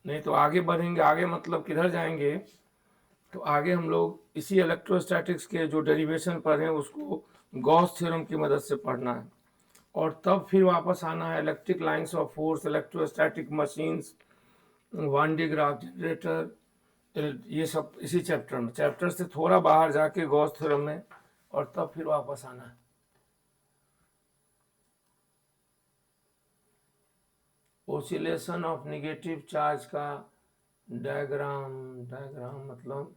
नहीं तो आगे बढ़ेंगे, आगे मतलब किधर जाएंगे, तो आगे हम लोग इसी इलेक्ट्रोस्टैटिक्स के जो डेरिवेशन पर हैं उसको गॉस थ्योरम की मदद से पढ़ना है, और तब फिर वापस आना है electric lines of force, electrostatic machines, one D graph generator, ये सब इसी चैप्टर में, चैप्टर से थोड़ा बाहर जाके गॉस थ्योरम में, और तब फिर वापस आना है। ओसिलेशन ऑफ निगेटिव चार्ज का डायग्राम, डायग्राम मतलब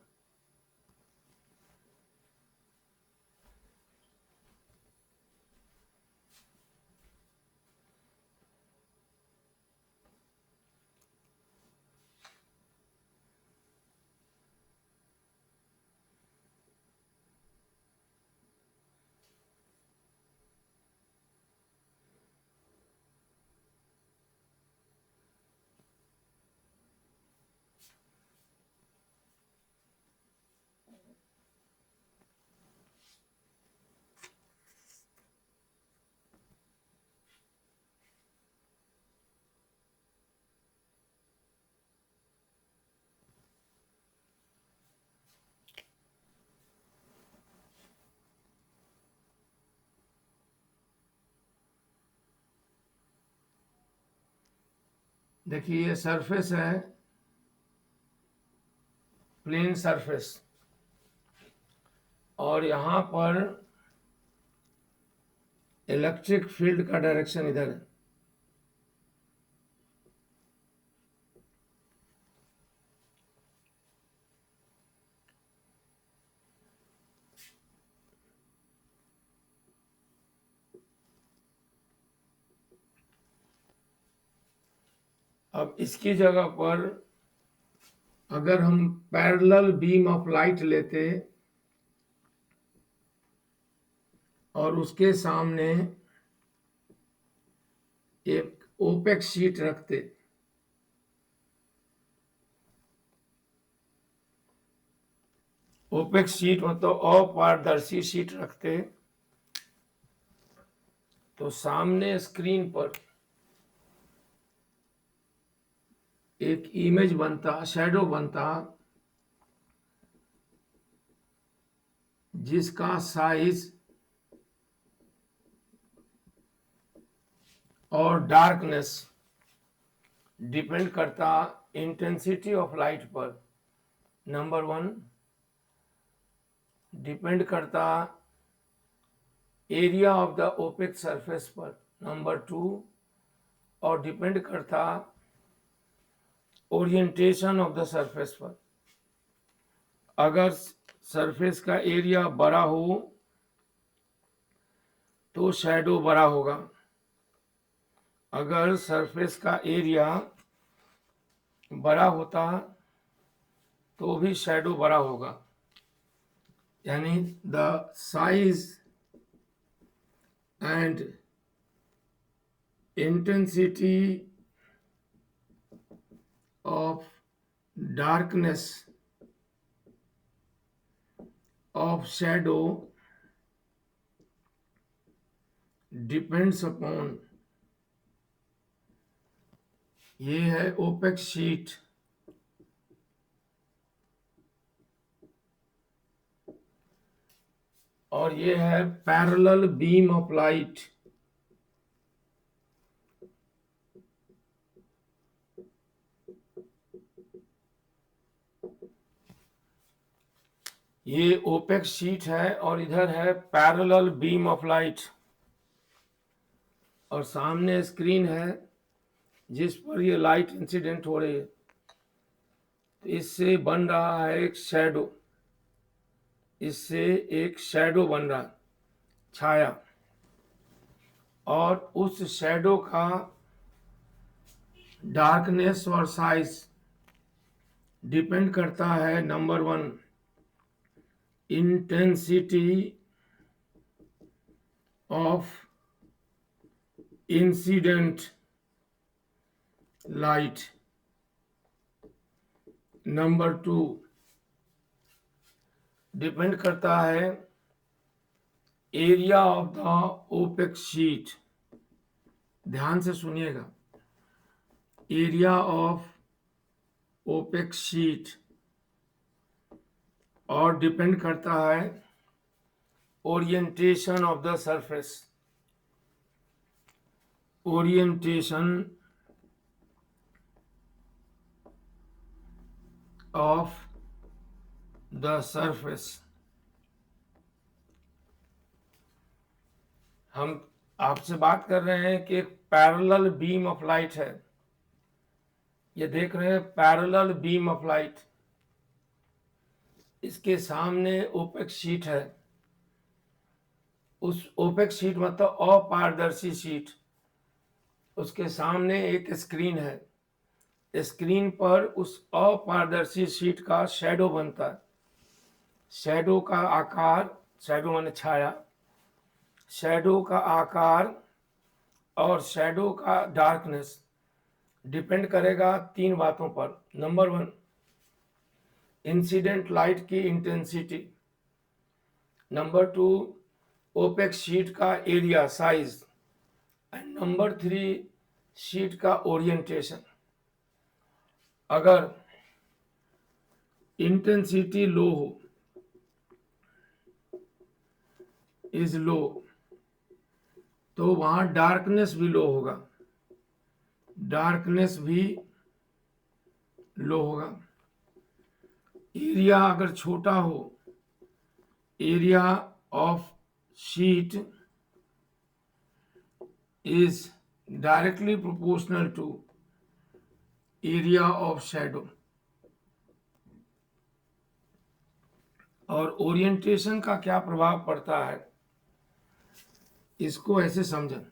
देखिए ये सरफेस है, प्लेन सरफेस, और यहाँ पर इलेक्ट्रिक फील्ड का डायरेक्शन इधर है। अब इसकी जगह पर अगर हम पैरेलल बीम ऑफ लाइट लेते और उसके सामने एक ओपेक शीट रखते, ओपेक शीट मतलब अपारदर्शी शीट रखते, तो सामने स्क्रीन पर एक इमेज बनता, शैडो बनता, जिसका साइज और डार्कनेस डिपेंड करता इंटेंसिटी ऑफ लाइट पर, नंबर 1, डिपेंड करता area of the OPEC surface पर, नंबर 2, और डिपेंड करता ओरिएंटेशन ऑफ द सरफेस पर। अगर सरफेस का एरिया बड़ा हो तो शैडो बड़ा होगा, अगर सरफेस का एरिया बड़ा होता तो भी शैडो बड़ा होगा, यानी the size and intensity of darkness of shadow depends upon, ये है ओपेक शीट, और ये है पैरेलल बीम ऑफ लाइट। ये ओपेक शीट है और इधर है पैरेलल बीम ऑफ लाइट, और सामने स्क्रीन है जिस पर ये लाइट इंसिडेंट हो रही है, तो इससे बन रहा है एक शैडो, इससे एक शैडो बन रहा है, छाया, और उस शैडो का डार्कनेस और साइज डिपेंड करता है, number 1, intensity of incident light, number 2, depend करता है area of the OPEC sheet. ध्यान से सुनिएगा, एरिया ऑफ ओपेक शीट और डिपेंड करता है orientation of the surface, orientation of the surface. हम आपसे बात कर रहे हैं कि एक पैरेलल बीम ऑफ लाइट है, ये देख रहे हैं पैरेलल बीम ऑफ लाइट, इसके सामने ओपेक शीट है, उस ओपेक शीट मतलब अपारदर्शी शीट, उसके सामने एक स्क्रीन है, स्क्रीन पर उस अपारदर्शी शीट का शैडो बनता है। शैडो का आकार, शैडो माने छाया, शैडो का आकार और शैडो का डार्कनेस डिपेंड करेगा तीन बातों पर। नंबर 1, इंसिडेंट लाइट की इंटेंसिटी। नंबर 2, ओपेक शीट का area size. And number 3, sheet का ओरिएंटेशन। अगर इंटेंसिटी लो हो, इज लो, तो वहां डार्कनेस भी लो होगा, डार्कनेस भी लो होगा। एरिया अगर छोटा हो, area of sheet is directly proportional to area of shadow। और ओरिएंटेशन का क्या प्रभाव पड़ता है, इसको ऐसे समझें।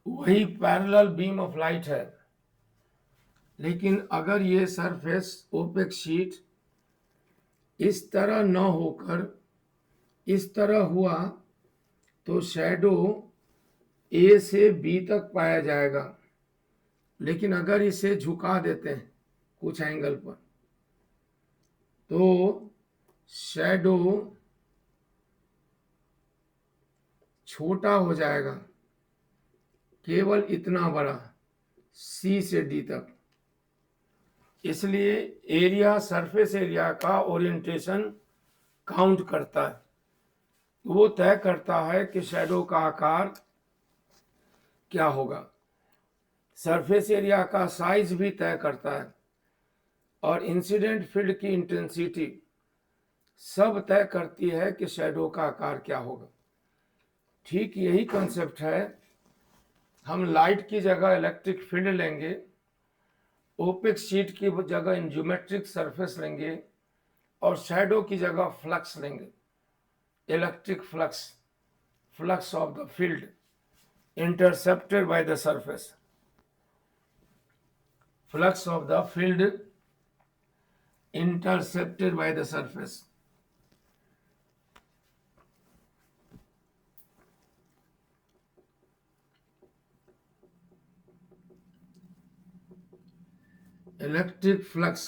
वही पैरेलल बीम ऑफ लाइट है, लेकिन अगर ये सरफेस ओपेक शीट इस तरह न होकर इस तरह हुआ तो शैडो ए से बी तक पाया जाएगा। लेकिन अगर इसे झुका देते हैं कुछ एंगल पर तो शैडो छोटा हो जाएगा, केवल इतना बड़ा, सी से डी तक। इसलिए एरिया, सरफेस एरिया का ओरिएंटेशन काउंट करता है, वो तय करता है कि शैडो का आकार क्या होगा। सरफेस एरिया का साइज भी तय करता है और इंसिडेंट फील्ड की इंटेंसिटी सब तय करती है कि शैडो का आकार क्या होगा। ठीक यही कंसेप्ट है, हम लाइट की जगह इलेक्ट्रिक फील्ड लेंगे, ओपेक शीट की जगह ज्योमेट्रिक सरफेस लेंगे और शैडो की जगह फ्लक्स लेंगे, electric flux, flux of the field intercepted by the surface, flux of the field intercepted by the surface। Electric flux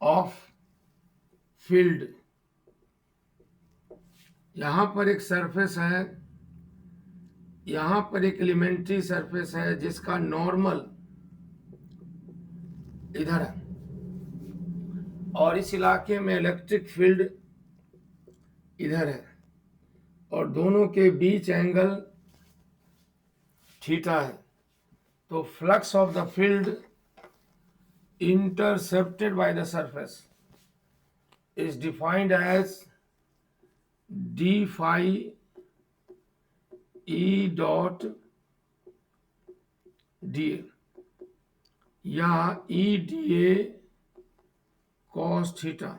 of field. यहां पर एक सरफेस है, यहां पर एक एलिमेंट्री सरफेस है जिसका नॉर्मल इधर है और इस इलाके में इलेक्ट्रिक फील्ड इधर है और दोनों के बीच एंगल थीटा है। तो flux of the field intercepted by the surface is defined as d phi e dot da या e da cos थीटा।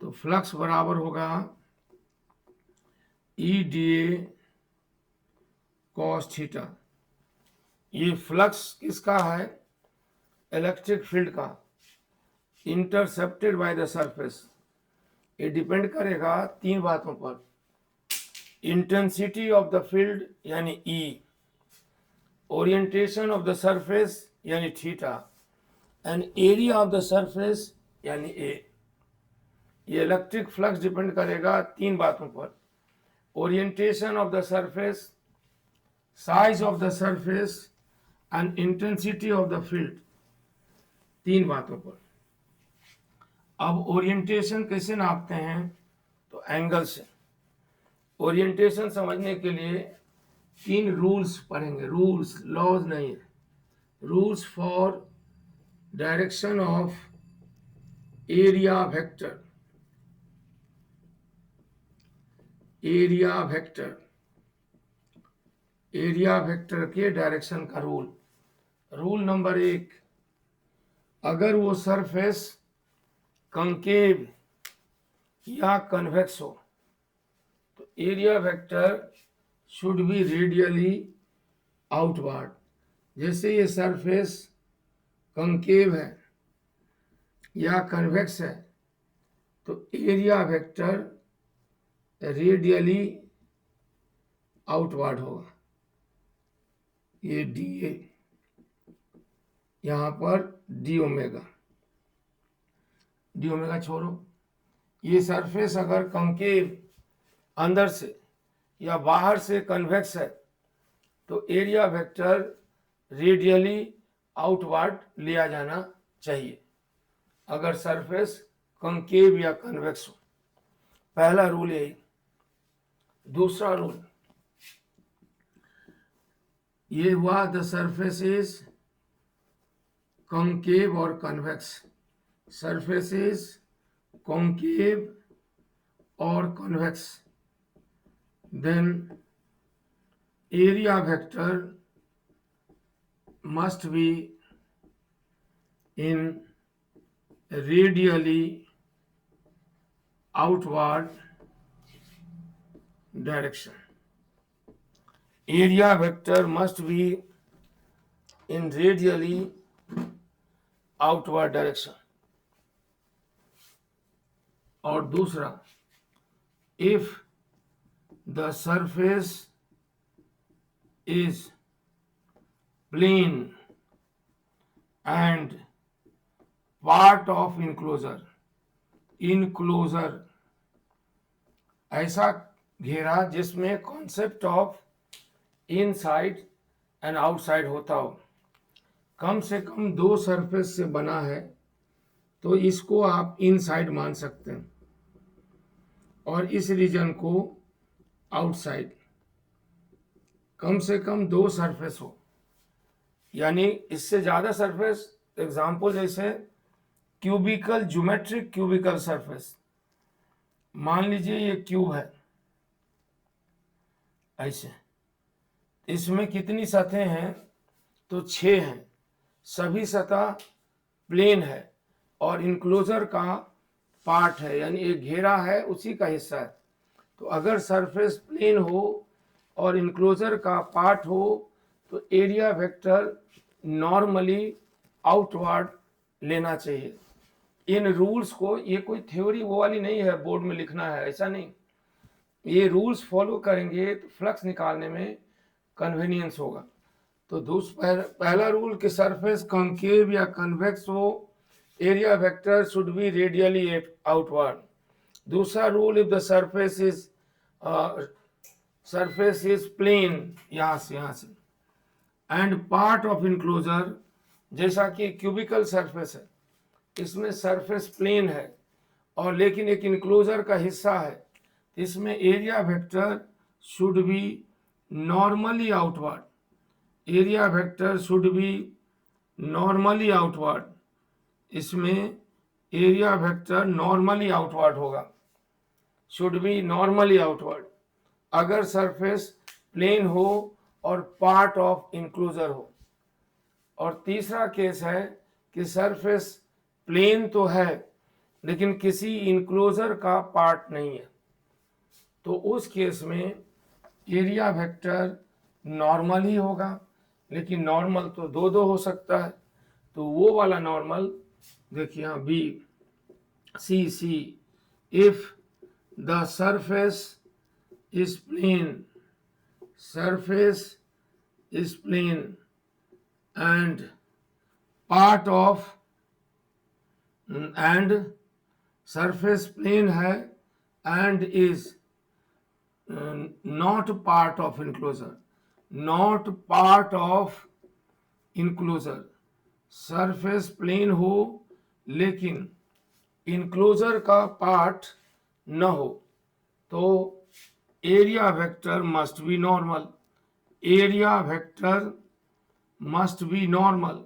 तो फ्लक्स बराबर होगा e da cos थीटा। ये फ्लक्स किसका है, इलेक्ट्रिक फील्ड का, इंटरसेप्टेड बाय द सरफेस। ये depend करेगा तीन बातों पर, इंटेंसिटी ऑफ द फील्ड यानी E, orientation of the surface यानी theta, and area of the surface यानी A। ये इलेक्ट्रिक फ्लक्स डिपेंड करेगा तीन बातों पर, orientation of the surface, size of the surface and intensity of the field, 3 बातों पर। अब ओरिएंटेशन कैसे नापते हैं, तो एंगल से। ओरिएंटेशन समझने के लिए 3 रूल्स पढ़ेंगे, रूल्स, लॉज नहीं, rules for direction of area vector, area vector, area vector के डायरेक्शन का रूल। रूल नंबर 1, अगर वो सरफेस कंकेव या कन्वेक्स हो तो area vector should be radially outward. जैसे ये सरफेस कंकेव है या कन्वेक्स है तो एरिया वेक्टर रेडियली आउटवर्ड होगा। ये डी ए, यहाँ पर डी ओमेगा, डी ओमेगा छोड़ो। ये सरफेस अगर कंकेव अंदर से या बाहर से कन्वेक्स है तो एरिया वेक्टर रेडियली आउटवर्ड लिया जाना चाहिए, अगर सरफेस कंकेव या कन्वेक्स हो। पहला रूल यही। दूसरा रूल ये हुआ the surface is concave or convex, surface is concave or convex, then area vector must be in radially outward direction. Area vector must be in radially outward direction. और दूसरा, if the surface is plane and part of enclosure, enclosure ऐसा घेरा जिसमें concept of inside and outside होता हो, कम से कम 2 surface से बना है तो इसको आप इनसाइड मान सकते हैं और इस रीजन को आउटसाइड। कम से कम 2 सरफेस हो, यानी इससे ज़्यादा सरफेस, एग्जाम्पल जैसे क्यूबिकल, ज्योमेट्रिक क्यूबिकल सरफेस, मान लीजिए ये क्यूब है ऐसे, इसमें कितनी सतहें हैं, तो 6 हैं, सभी सतह प्लेन है और इनक्लोजर का पार्ट है, यानी एक घेरा है उसी का हिस्सा है। तो अगर सरफेस प्लेन हो और इनक्लोजर का पार्ट हो तो एरिया वेक्टर नॉर्मली आउटवर्ड लेना चाहिए। इन रूल्स को, ये कोई थ्योरी वो वाली नहीं है बोर्ड में लिखना है, ऐसा नहीं, ये रूल्स फॉलो करेंगे तो फ्लक्स निकालने में कन्वीनियंस होगा। तो पहला रूल कि सरफेस कॉन्केव या कन्वेक्स हो, area vector should be radially outward. दूसरा rule, if the surface is plane, यहाँ से एंड पार्ट ऑफ इनक्लोजर, जैसा कि क्यूबिकल सरफेस है, इसमें सरफेस प्लेन है और लेकिन एक इनक्लोजर का हिस्सा है, इसमें area vector should be normally outward, area vector should be normally outward, इसमें एरिया वेक्टर नॉर्मली आउटवर्ड होगा, शुड बी नॉर्मली आउटवर्ड, अगर सरफेस प्लेन हो और पार्ट ऑफ इनक्लोजर हो। और तीसरा केस है कि सरफेस प्लेन तो है लेकिन किसी इनक्लोजर का पार्ट नहीं है, तो उस केस में एरिया वेक्टर नॉर्मल ही होगा, लेकिन नॉर्मल तो 2 हो सकता है, तो वो वाला नॉर्मल देखिए यहाँ B C, if the surface is plane, surface is plane and part of, and surface plane है and is not part of enclosure, not part of enclosure, surface plane हो लेकिन इनक्लोजर का पार्ट न हो तो area vector must be normal, area vector must be normal.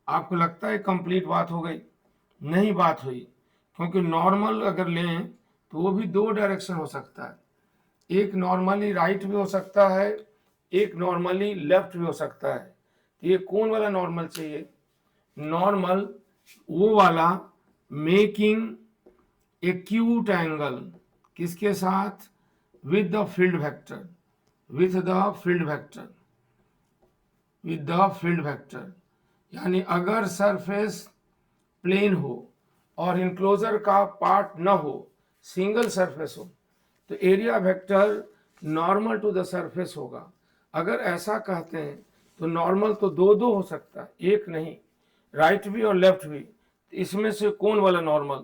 आपको लगता है कंप्लीट बात हो गई? नहीं बात हुई, क्योंकि नॉर्मल अगर लें तो वो भी दो डायरेक्शन हो सकता है, एक नॉर्मली राइट भी हो सकता है, एक नॉर्मली लेफ्ट भी हो सकता है। तो ये कौन वाला नॉर्मल चाहिए? नॉर्मल वो वाला मेकिंग एक्यूट एंगल किसके साथ? With the field vector, with the field vector, with the field vector. यानी अगर सरफेस प्लेन हो और इनक्लोजर का पार्ट न हो, सिंगल सरफेस हो, तो area vector normal to the surface होगा। अगर ऐसा कहते हैं तो नॉर्मल तो दो दो हो सकता है, एक नहीं, राइट भी और लेफ्ट भी। तो इसमें से कौन वाला नॉर्मल?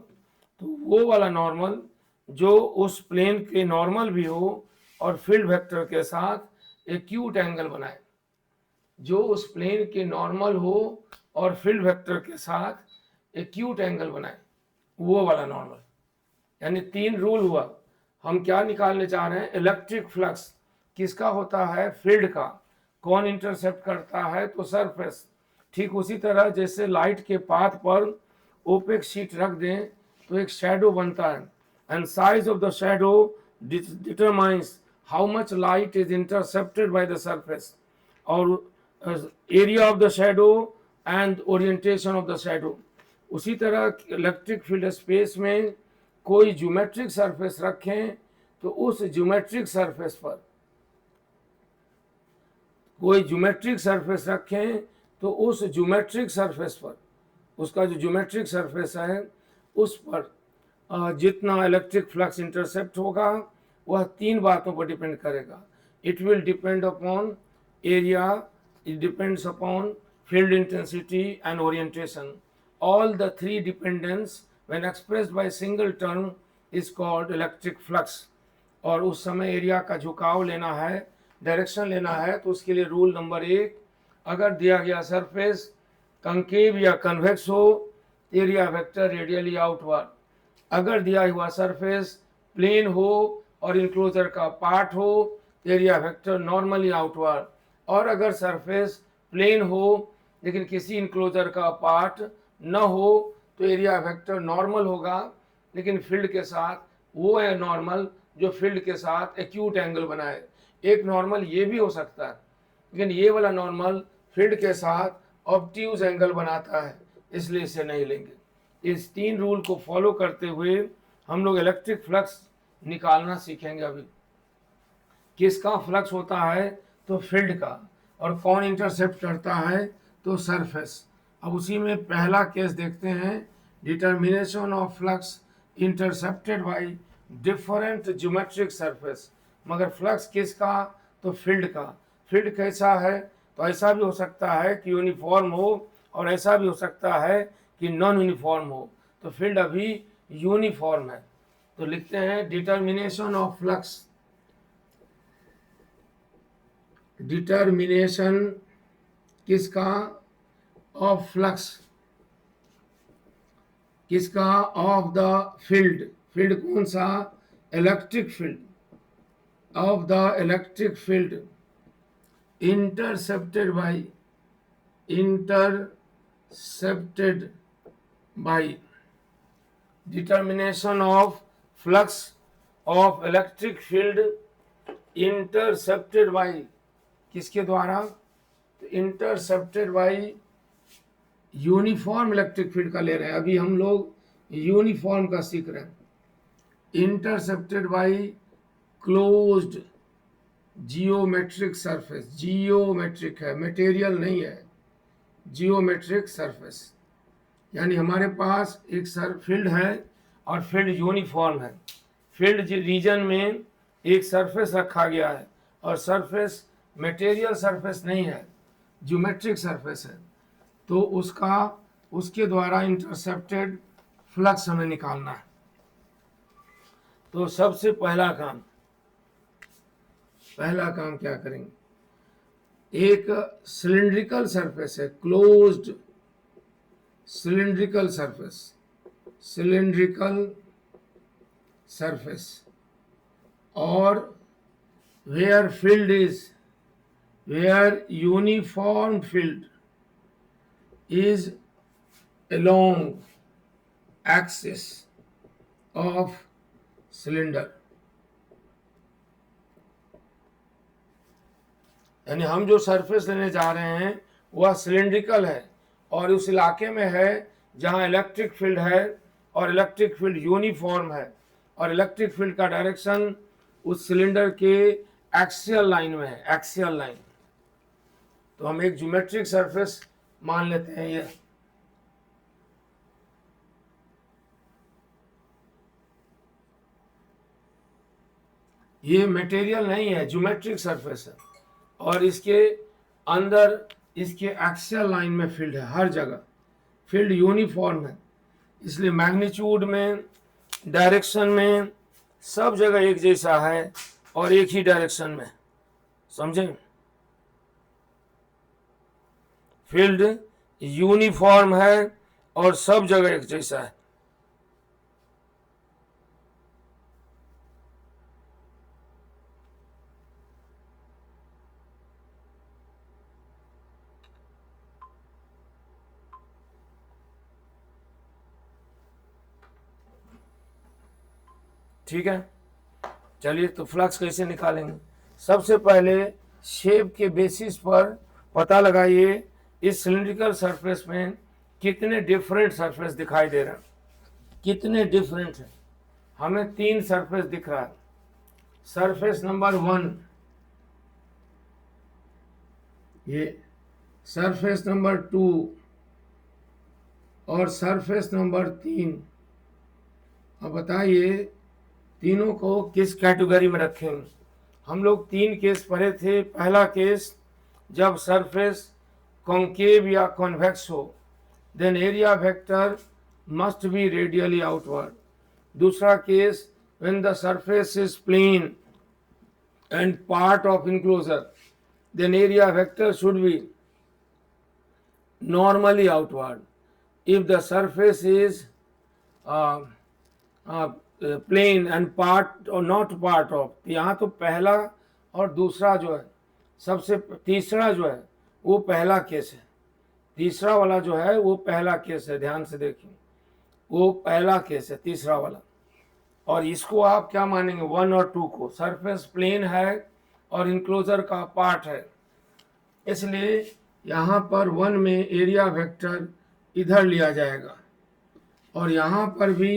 तो वो वाला नॉर्मल जो उस प्लेन के नॉर्मल भी हो और फील्ड वेक्टर के साथ एक्यूट एंगल बनाए, जो उस प्लेन के नॉर्मल हो और फील्ड वेक्टर के साथ एक्यूट एंगल बनाए, वो वाला नॉर्मल। यानी तीन रूल हुआ। हम क्या निकालने चाह रहे हैं? इलेक्ट्रिक फ्लक्स किसका होता है? फील्ड का। कौन इंटरसेप्ट करता है? तो सरफेस। ठीक उसी तरह जैसे लाइट के पाथ पर ओपेक शीट रख दें तो एक शैडो बनता है, and size of the shadow determines how much light is intercepted by the surface, और area of the shadow and orientation of the shadow. उसी तरह इलेक्ट्रिक फील्ड स्पेस में कोई ज्योमेट्रिक सरफेस रखें तो उस ज्योमेट्रिक सरफेस पर, कोई ज्योमेट्रिक सरफेस रखें तो उस ज्योमेट्रिक सरफेस पर, उसका जो ज्योमेट्रिक सरफेस है उस पर जितना इलेक्ट्रिक फ्लक्स इंटरसेप्ट होगा वह तीन बातों पर डिपेंड करेगा। It will depend upon area, it depends upon field intensity and orientation. All the three dependence when expressed by single term is called electric flux. और उस समय एरिया का झुकाव लेना है, डायरेक्शन लेना है, तो उसके लिए रूल नंबर 1, अगर दिया गया सरफेस कंकेव या कन्वेक्स हो, एरिया वेक्टर रेडियली आउटवर्ड। अगर दिया हुआ सरफेस प्लेन हो और इंक्लोजर का पार्ट हो, एरिया वेक्टर नॉर्मली आउटवर्ड। और अगर सरफेस प्लेन हो लेकिन किसी इंक्लोजर का पार्ट न हो तो एरिया वेक्टर नॉर्मल होगा, लेकिन फील्ड के साथ वो है नॉर्मल जो फील्ड के साथ एक्यूट एंगल बनाए। एक नॉर्मल ये भी हो सकता है, लेकिन ये वाला नॉर्मल फील्ड के साथ ऑब्ट्यूज एंगल बनाता है, इसलिए इसे नहीं लेंगे। इस तीन रूल को फॉलो करते हुए हम लोग इलेक्ट्रिक फ्लक्स निकालना सीखेंगे। अभी किसका फ्लक्स होता है? तो फील्ड का। और कौन इंटरसेप्ट करता है? तो सरफेस। अब उसी में पहला केस देखते हैं, determination of flux intercepted by different geometric surface. मगर फ्लक्स किसका? तो फील्ड का। फील्ड कैसा है? तो ऐसा भी हो सकता है कि यूनिफॉर्म हो और ऐसा भी हो सकता है कि नॉन यूनिफॉर्म हो। तो फील्ड अभी यूनिफॉर्म है। तो लिखते हैं डिटर्मिनेशन ऑफ फ्लक्स, डिटर्मिनेशन किसका? ऑफ फ्लक्स, किसका? Of the field. फील्ड कौन सा? Electric field. Of the electric field intercepted bye, intercepted bye, determination of flux of electric field intercepted bye, किसके द्वारा? तो intercepted bye uniform electric field का ले रहे हैं। अभी हम लोग यूनिफॉर्म का सीख रहे हैं। Intercepted bye closed geometric surface, geometric है, मटेरियल नहीं है, जियोमेट्रिक सरफेस। यानी हमारे पास एक फील्ड है और फील्ड यूनिफॉर्म है। फील्ड रीजन में एक सरफेस रखा गया है और सरफेस मटेरियल सरफेस नहीं है, ज्योमेट्रिक सरफेस है, तो उसके द्वारा इंटरसेप्टेड फ्लक्स हमें निकालना है। तो सबसे पहला काम क्या करेंगे? एक सिलिंड्रिकल सरफेस है, closed cylindrical surface, cylindrical surface, और where field is, where uniform field is along axis of cylinder, यानी हम जो सरफेस लेने जा रहे हैं वह सिलिंड्रिकल है और उस इलाके में है जहां इलेक्ट्रिक फील्ड है और इलेक्ट्रिक फील्ड यूनिफॉर्म है और इलेक्ट्रिक फील्ड का डायरेक्शन उस सिलेंडर के एक्सियल लाइन में है, एक्सियल लाइन। तो हम एक ज्योमेट्रिक सरफेस मान लेते हैं ये मटेरियल नहीं है, ज्योमेट्रिक सरफेस है और इसके अंदर इसके एक्सियल लाइन में फील्ड है, हर जगह फील्ड यूनिफॉर्म है, इसलिए मैग्नीट्यूड में, डायरेक्शन में, सब जगह एक जैसा है और एक ही डायरेक्शन में, समझे? फील्ड यूनिफॉर्म है और सब जगह एक जैसा है। ठीक है, चलिए तो फ्लक्स कैसे निकालेंगे? सबसे पहले शेप के बेसिस पर पता लगाइए इस सिलिंड्रिकल सरफेस में कितने डिफरेंट सरफेस दिखाई दे रहे हैं, कितने डिफरेंट है। हमें 3 सरफेस दिख रहा है। सरफेस नंबर 1, ये सरफेस नंबर 2 और सरफेस नंबर 3। अब बताइए तीनों को किस कैटेगरी में रखेंगे? हम लोग 3 केस पढ़े थे। पहला केस जब सरफेस कॉन्केव या कॉन्वेक्स हो, then area vector must be radially outward. दूसरा case when the surface is plane and part of enclosure, then area vector should be normally outward. If the surface is plane and part or not part of, यहाँ तो पहला और दूसरा जो है, सबसे तीसरा जो है वो पहला केस है, तीसरा वाला जो है वो पहला केस है, ध्यान से देखिए वो पहला केस है तीसरा वाला। और इसको आप क्या मानेंगे? 1 और 2 को, सरफेस प्लेन है और इनक्लोजर का पार्ट है, इसलिए यहाँ पर 1 में एरिया वेक्टर इधर लिया जाएगा और यहाँ पर भी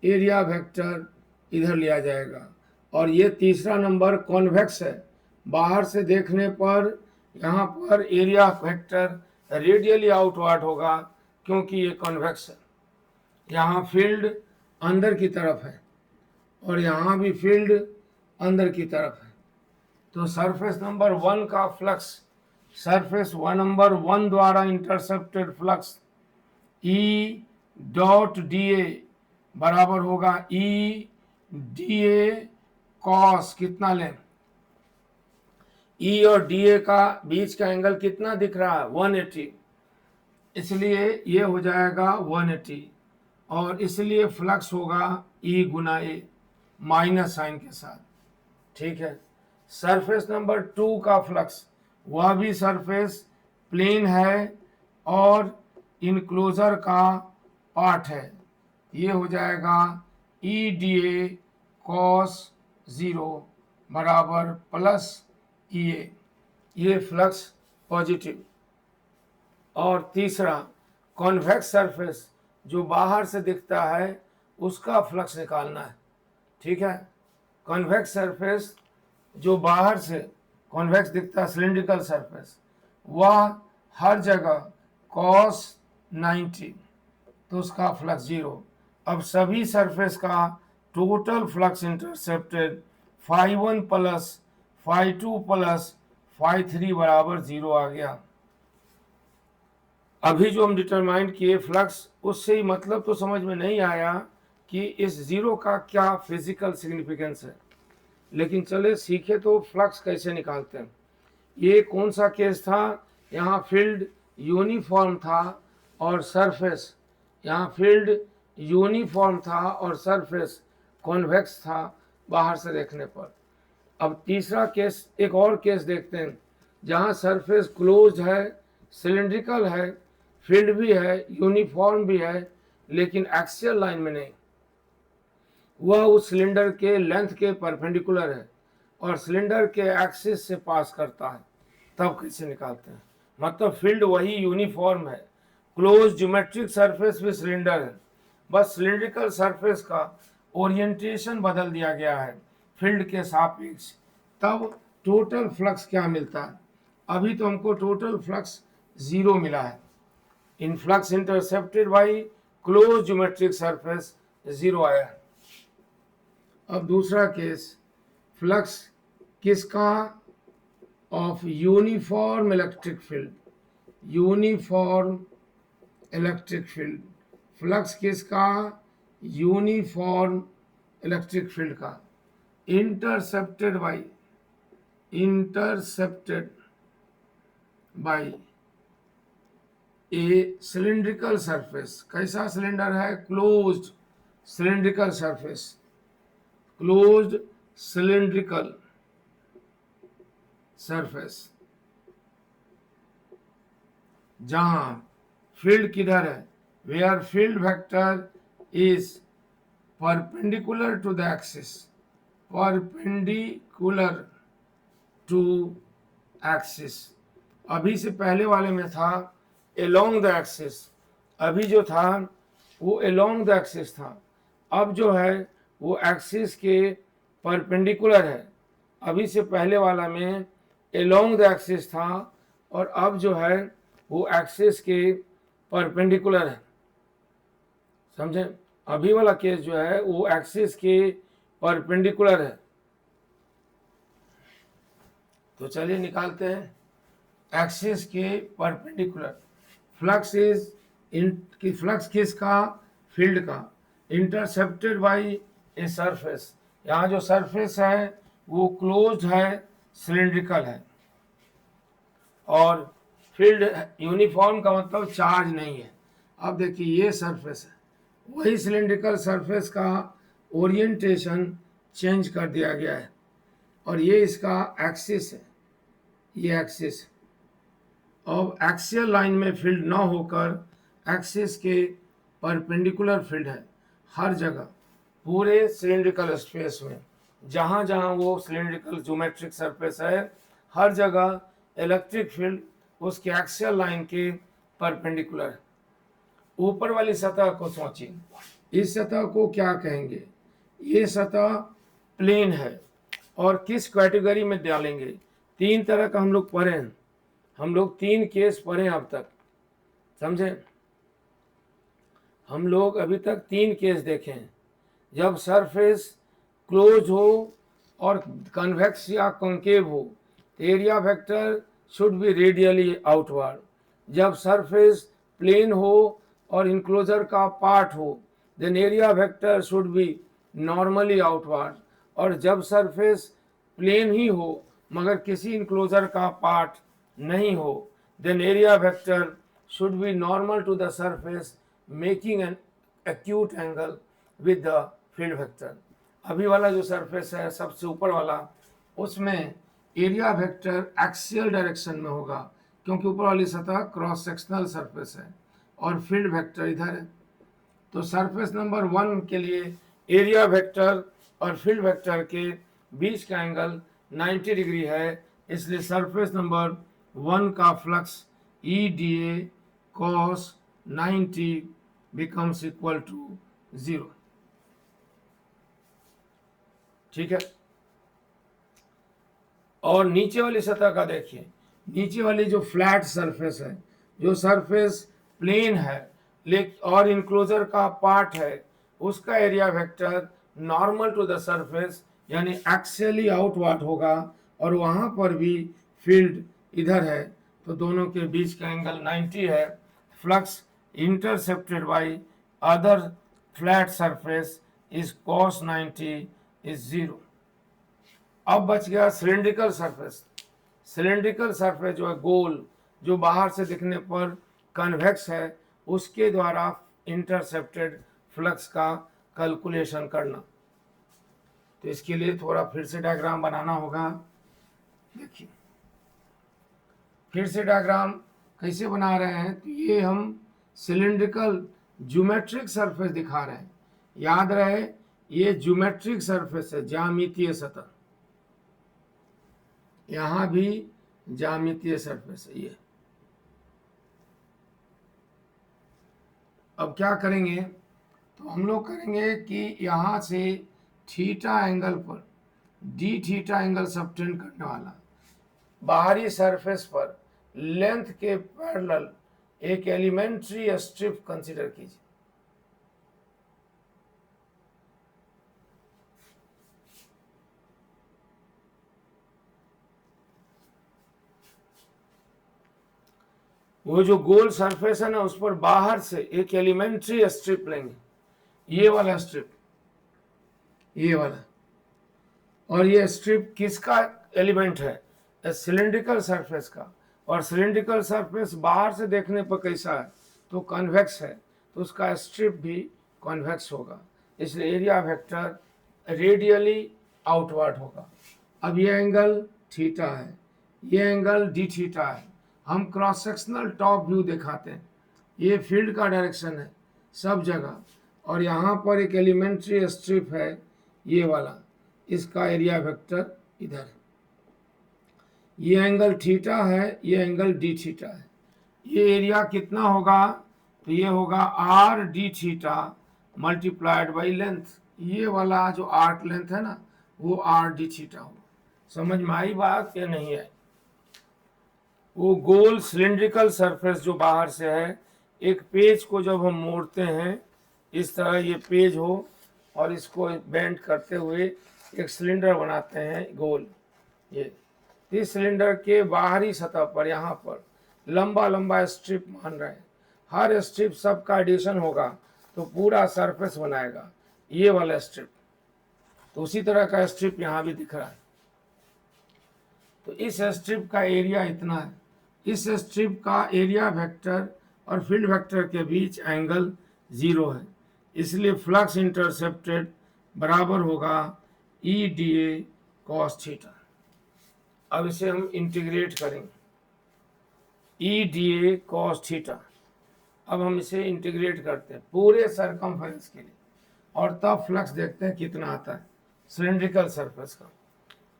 एरिया वेक्टर इधर लिया जाएगा। और ये तीसरा नंबर कॉन्वेक्स है, बाहर से देखने पर यहाँ पर एरिया वेक्टर रेडियली आउटवर्ड होगा क्योंकि ये कॉन्वेक्स है। यहाँ फील्ड अंदर की तरफ है और यहाँ भी फील्ड अंदर की तरफ है। तो सरफेस नंबर 1 का फ्लक्स, सरफेस नंबर 1 द्वारा इंटरसेप्टेड फ्लक्स ई डॉट डी ए बराबर होगा ई डी ए कॉस, कितना लें? ई और डी ए का बीच का एंगल कितना दिख रहा है? 180, इसलिए ये हो जाएगा 180 और इसलिए फ्लक्स होगा ई गुना ए माइनस साइन के साथ। ठीक है, सरफेस नंबर 2 का फ्लक्स, वह भी सरफेस प्लेन है और इनक्लोजर का पार्ट है, ये हो जाएगा ई डी ए कॉस 0 बराबर प्लस ई ए, ये फ्लक्स पॉजिटिव। और तीसरा कॉन्वेक्स सरफेस जो बाहर से दिखता है उसका फ्लक्स निकालना है। ठीक है, कॉन्वेक्स सरफेस जो बाहर से कॉन्वेक्स दिखता है, सिलिंड्रिकल सरफेस, वह हर जगह कॉस 90, तो उसका फ्लक्स 0। अब सभी सरफेस का total flux intercepted φ1 plus φ2 plus φ3 बराबर 0 आ गया। अभी जो हम डिटरमाइन किए फ्लक्स, उससे ही मतलब तो समझ में नहीं आया कि इस 0 का क्या फिजिकल सिग्निफिकेंस है, लेकिन चले सीखे तो फ्लक्स कैसे निकालते हैं। ये कौन सा केस था, यहाँ फील्ड यूनिफॉर्म था और सरफेस, यहाँ फील्ड यूनिफॉर्म था और सरफेस कॉन्वेक्स था बाहर से देखने पर। अब तीसरा केस, एक और केस देखते हैं जहाँ सरफेस क्लोज है, सिलेंड्रिकल है, फील्ड भी है, यूनिफॉर्म भी है, लेकिन एक्सियल लाइन में नहीं। वह उस सिलेंडर के लेंथ के परपेंडिकुलर है और सिलेंडर के एक्सिस से पास करता है। तब कैसे निकालते हैं? मतलब फील्ड वही यूनिफॉर्म है, क्लोज ज्योमेट्रिक सरफेस भी सिलेंडर है, बस सिलिंड्रिकल सरफेस का ओरिएंटेशन बदल दिया गया है फील्ड के सापेक्ष। तब टोटल फ्लक्स क्या मिलता है? अभी तो हमको टोटल फ्लक्स 0 मिला है। इन flux intercepted by closed geometric surface 0 आया है। अब दूसरा केस, फ्लक्स किसका? Of uniform electric field, uniform electric field, flux किसका? यूनिफॉर्म इलेक्ट्रिक फील्ड का, intercepted by a cylindrical surface. कैसा सिलेंडर है? Closed cylindrical surface, closed cylindrical surface, जहां फील्ड किधर है? Where field vector is perpendicular to the axis, perpendicular to axis. अभी से पहले वाले में था along द एक्सिस, अभी जो था वो along द एक्सिस था, अब जो है वो एक्सिस के परपेंडिकुलर है। अभी से पहले वाला में along द एक्सिस था और अब जो है वो एक्सिस के परपेंडिकुलर है। समझे? अभी वाला केस जो है वो एक्सिस के परपेंडिकुलर है। तो चलिए निकालते हैं एक्सिस के परपेंडिकुलर। फ्लक्स इज फ्लक्स किसका? फील्ड का, इंटरसेप्टेड बाई ए सरफेस। यहाँ जो सरफेस है वो क्लोज्ड है, सिलिंड्रिकल है, और फील्ड यूनिफॉर्म का मतलब चार्ज नहीं है। अब देखिए ये सरफेस है, वही सिलिंड्रिकल सरफेस का ओरिएंटेशन चेंज कर दिया गया है और ये इसका एक्सिस है, ये एक्सिस। अब एक्सियल लाइन में फील्ड ना होकर एक्सिस के परपेंडिकुलर फील्ड है हर जगह, पूरे सिलिंड्रिकल स्पेस में। जहाँ जहाँ वो सिलिंड्रिकल ज्योमेट्रिक सरफेस है, हर जगह इलेक्ट्रिक फील्ड उसके एक्सियल लाइन के परपेंडिकुलर है। ऊपर वाली सतह को सोचिए, इस सतह को क्या कहेंगे? ये सतह प्लेन है और किस कैटेगरी में डालेंगे? 3 तरह का हम लोग पढ़े हैं, हम लोग 3 केस पढ़े अब तक, समझे? हम लोग अभी तक 3 केस देखे हैं। जब सरफेस क्लोज हो और कन्वेक्स या कॉन्केव हो, area vector should be radially outward. जब सरफेस प्लेन हो और इनक्लोजर का पार्ट हो, then area vector should be normally outward. और जब सरफेस प्लेन ही हो मगर किसी इनक्लोजर का पार्ट नहीं हो, then area vector should be normal to the surface, making an acute angle with the field vector. अभी वाला जो सरफेस है सबसे ऊपर वाला, उसमें एरिया वेक्टर एक्सियल डायरेक्शन में होगा क्योंकि ऊपर वाली सतह क्रॉस सेक्शनल सरफेस है और फील्ड वेक्टर इधर है। तो सरफेस नंबर 1 के लिए एरिया वेक्टर और फील्ड वेक्टर के बीच का एंगल 90 डिग्री है, इसलिए सरफेस नंबर 1 का flux EDA cos 90 becomes equal to 0। ठीक है। और नीचे वाली सतह का देखिए, नीचे वाली जो फ्लैट सरफेस है, जो सरफेस प्लेन है लेकिन और इनक्लोजर का पार्ट है, उसका area vector normal to the surface यानी एक्सियली आउटवर्ड होगा और वहाँ पर भी फील्ड इधर है, तो दोनों के बीच का एंगल 90 है। Flux intercepted by other flat surface is cos 90 is 0। अब बच गया सिलिंड्रिकल सरफेस। सिलेंड्रिकल सरफेस जो है गोल, जो बाहर से दिखने पर कन्वेक्स है, उसके द्वारा इंटरसेप्टेड फ्लक्स का कैलकुलेशन करना। तो इसके लिए थोड़ा फिर से डायग्राम बनाना होगा। देखिए फिर से डायग्राम कैसे बना रहे हैं, तो ये हम सिलिंड्रिकल ज्योमेट्रिक सरफेस दिखा रहे हैं। याद रहे ये ज्योमेट्रिक सरफेस है, ज्यामितीय सतह। यहां भी ज्यामितीय सरफेस है ये। अब क्या करेंगे, तो हम लोग करेंगे कि यहां से थीटा एंगल पर डी थीटा एंगल सबटेंड करने वाला बाहरी सरफेस पर लेंथ के पैरेलल एक एलिमेंट्री स्ट्रिप कंसीडर कीजिए। वो जो गोल सरफेस है ना, उस पर बाहर से एक एलिमेंट्री स्ट्रिप लेंगे, ये वाला स्ट्रिप, ये वाला। और ये स्ट्रिप किसका एलिमेंट है, सिलिंड्रिकल सरफेस का। और सिलिंड्रिकल सरफेस बाहर से देखने पर कैसा है, तो कन्वेक्स है, तो उसका स्ट्रिप भी कन्वेक्स होगा, इसलिए एरिया वेक्टर रेडियली आउटवर्ड होगा। अब ये एंगल थीटा है, ये एंगल डी थीटा है। हम क्रॉस सेक्शनल टॉप व्यू दिखाते हैं, ये फील्ड का डायरेक्शन है सब जगह, और यहाँ पर एक एलिमेंट्री स्ट्रिप है ये वाला, इसका एरिया वेक्टर इधर। ये एंगल थीटा है, ये एंगल डी थीटा है। ये एरिया कितना होगा, तो ये होगा R D theta multiplied by length. ये वाला जो आर्क लेंथ है ना, वो आर डी थीटा होगा। समझ में आई बात या नहीं है? वो गोल सिलिंड्रिकल सरफेस जो बाहर से है, एक पेज को जब हम मोड़ते हैं, इस तरह ये पेज हो और इसको बेंड करते हुए एक सिलेंडर बनाते हैं गोल। ये इस सिलेंडर के बाहरी सतह पर यहाँ पर लंबा लंबा स्ट्रिप मान रहे हैं, हर स्ट्रिप सबका एडिशन होगा तो पूरा सरफेस बनाएगा ये वाला स्ट्रिप। तो उसी तरह का स्ट्रिप यहाँ भी दिख रहा है। तो इस स्ट्रिप का एरिया इतना है, इस स्ट्रिप का एरिया वेक्टर और फील्ड वेक्टर के बीच एंगल 0 है, इसलिए फ्लक्स इंटरसेप्टेड बराबर होगा E D A cos theta. अब इसे हम इंटीग्रेट करेंगे, E D A cos theta. अब हम इसे इंटीग्रेट करते हैं पूरे सरकमफ्रेंस के लिए, और तब फ्लक्स देखते हैं कितना आता है सिलिंड्रिकल सरफेस का।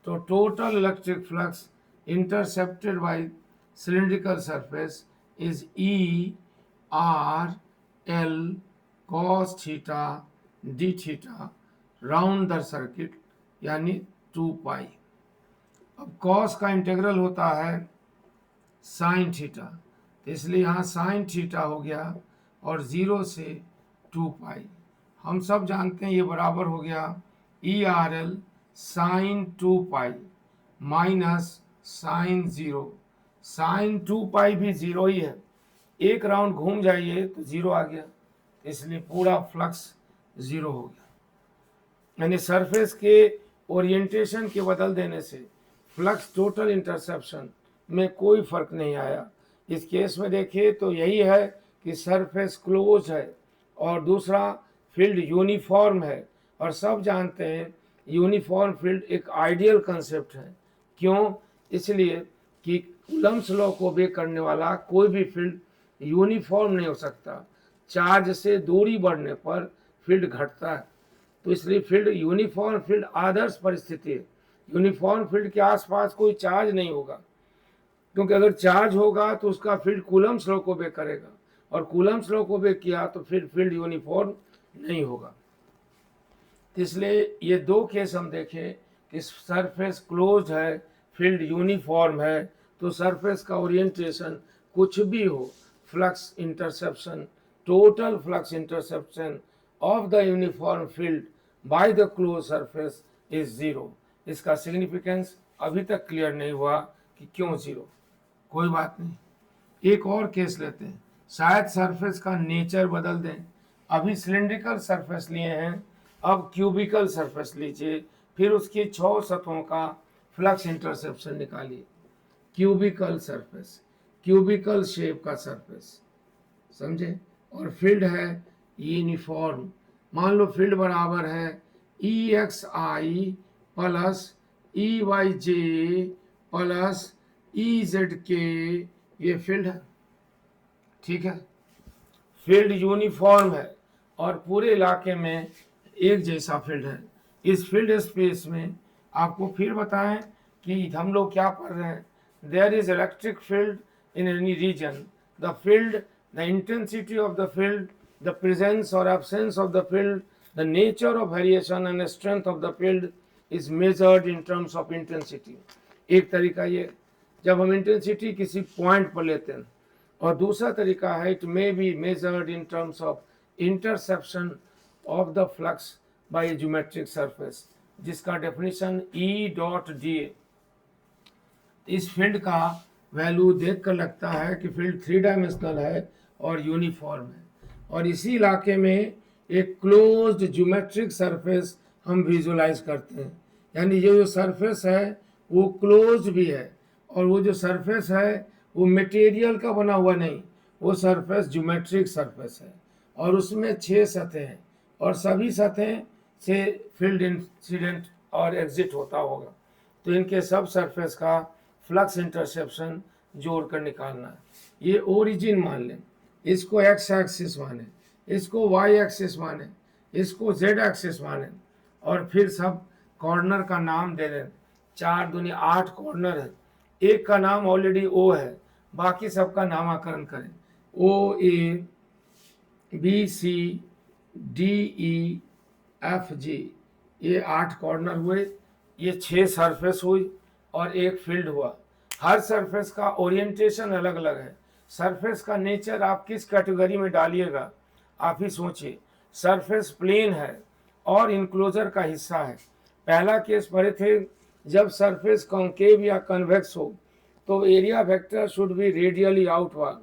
तो total electric flux intercepted bye cylindrical surface is E R L cos theta D theta round the circuit, यानी 2 पाई। अब कॉस का इंटीग्रल होता है साइन थीटा, इसलिए यहाँ साइन थीटा हो गया, और 0 से 2 पाई। हम सब जानते हैं ये बराबर हो गया E R L sine 2 pi minus sine 0। Sine 2 pi भी 0 ही है, एक राउंड घूम जाइए तो 0 आ गया, इसलिए पूरा फ्लक्स 0 हो गया। यानी सरफेस के ओरिएंटेशन के बदल देने से फ्लक्स टोटल इंटरसेप्शन में कोई फर्क नहीं आया। इस केस में देखिए तो यही है कि सरफेस क्लोज है और दूसरा फील्ड यूनिफॉर्म है, और सब जानते हैं यूनिफॉर्म फील्ड एक आइडियल कंसेप्ट है। क्यों? इसलिए कि कूलम्ब्स लॉ को ओबे करने वाला कोई भी फील्ड यूनिफॉर्म नहीं हो सकता, चार्ज से दूरी बढ़ने पर फील्ड घटता है। तो इसलिए फील्ड यूनिफॉर्म फील्ड आदर्श परिस्थिति है। यूनिफॉर्म फील्ड के आसपास कोई चार्ज नहीं होगा, क्योंकि अगर चार्ज होगा तो उसका फील्ड कूलम्ब्स लॉ को ओबे करेगा, और कूलम्ब्स लॉ को ओबे किया तो फिर फील्ड यूनिफॉर्म नहीं होगा। इसलिए ये 2 केस हम देखें कि सरफेस क्लोज है, फील्ड यूनिफॉर्म है, तो सरफेस का ओरिएंटेशन कुछ भी हो, flux interception, total flux interception of the uniform field by the close surface is 0। इसका सिग्निफिकेंस अभी तक क्लियर नहीं हुआ कि क्यों 0। कोई बात नहीं, एक और केस लेते हैं, शायद सरफेस का नेचर बदल दें। अभी सिलिंड्रिकल सरफेस लिए हैं, अब क्यूबिकल सरफेस लीजिए, फिर उसकी 6 सतहों का फ्लक्स इंटरसेप्शन निकालिए। क्यूबिकल सरफेस, क्यूबिकल शेप का सरफेस, समझे। और फील्ड है यूनिफॉर्म। मान लो फील्ड बराबर है ई X I plus E Y J plus E Z के, ये फील्ड है, ठीक है। फील्ड यूनिफॉर्म है और पूरे इलाके में एक जैसा फील्ड है। इस फील्ड स्पेस में आपको फिर बताएं कि हम लोग क्या पढ़ रहे हैं। There is electric field in any region, the field, the intensity of the field, the presence और absence of the field, the nature of variation and strength of the field is measured in terms of intensity. एक तरीका ये, जब हम intensity किसी point पर लेते हैं, और दूसरा तरीका है it may be measured in terms of interception of the flux by geometric surface, जिसका definition E dot D A. इस फील्ड का वैल्यू देखकर लगता है कि फील्ड 3 डायमेंशनल है और यूनिफॉर्म है, और इसी इलाके में एक क्लोज्ड ज्योमेट्रिक सरफेस हम विजुलाइज करते हैं। यानी ये जो सरफेस है वो क्लोज भी है, और वो जो सरफेस है वो मटेरियल का बना हुआ नहीं, वो सरफेस ज्योमेट्रिक सरफेस है, और उसमें 6 सतहें हैं, और सभी सतहें से फील्ड इंसिडेंट और एग्जिट होता होगा। तो इनके सब सरफेस का फ्लक्स इंटरसेप्शन जोड़ कर निकालना है। ये ओरिजिन मान लें, इसको एक्स एक्सिस माने, इसको वाई एक्सिस माने, इसको जेड एक्सिस माने, और फिर सब कॉर्नर का नाम दे दें। 4 दूनी 8 कॉर्नर है, एक का नाम ऑलरेडी ओ है, बाकी सबका नामकरण करें। O A B C D E F G, ये 8 कॉर्नर हुए, ये 6 सरफेस हुई और एक फील्ड हुआ। हर सरफेस का ओरिएंटेशन अलग अलग है। सरफेस का नेचर आप किस कैटेगरी में डालिएगा आप ही सोचिए। सरफेस प्लेन है और इनक्लोजर का हिस्सा है। पहला केस पढ़े थे, जब सरफेस कॉन्केव या कन्वेक्स हो तो area vector should be radially outward.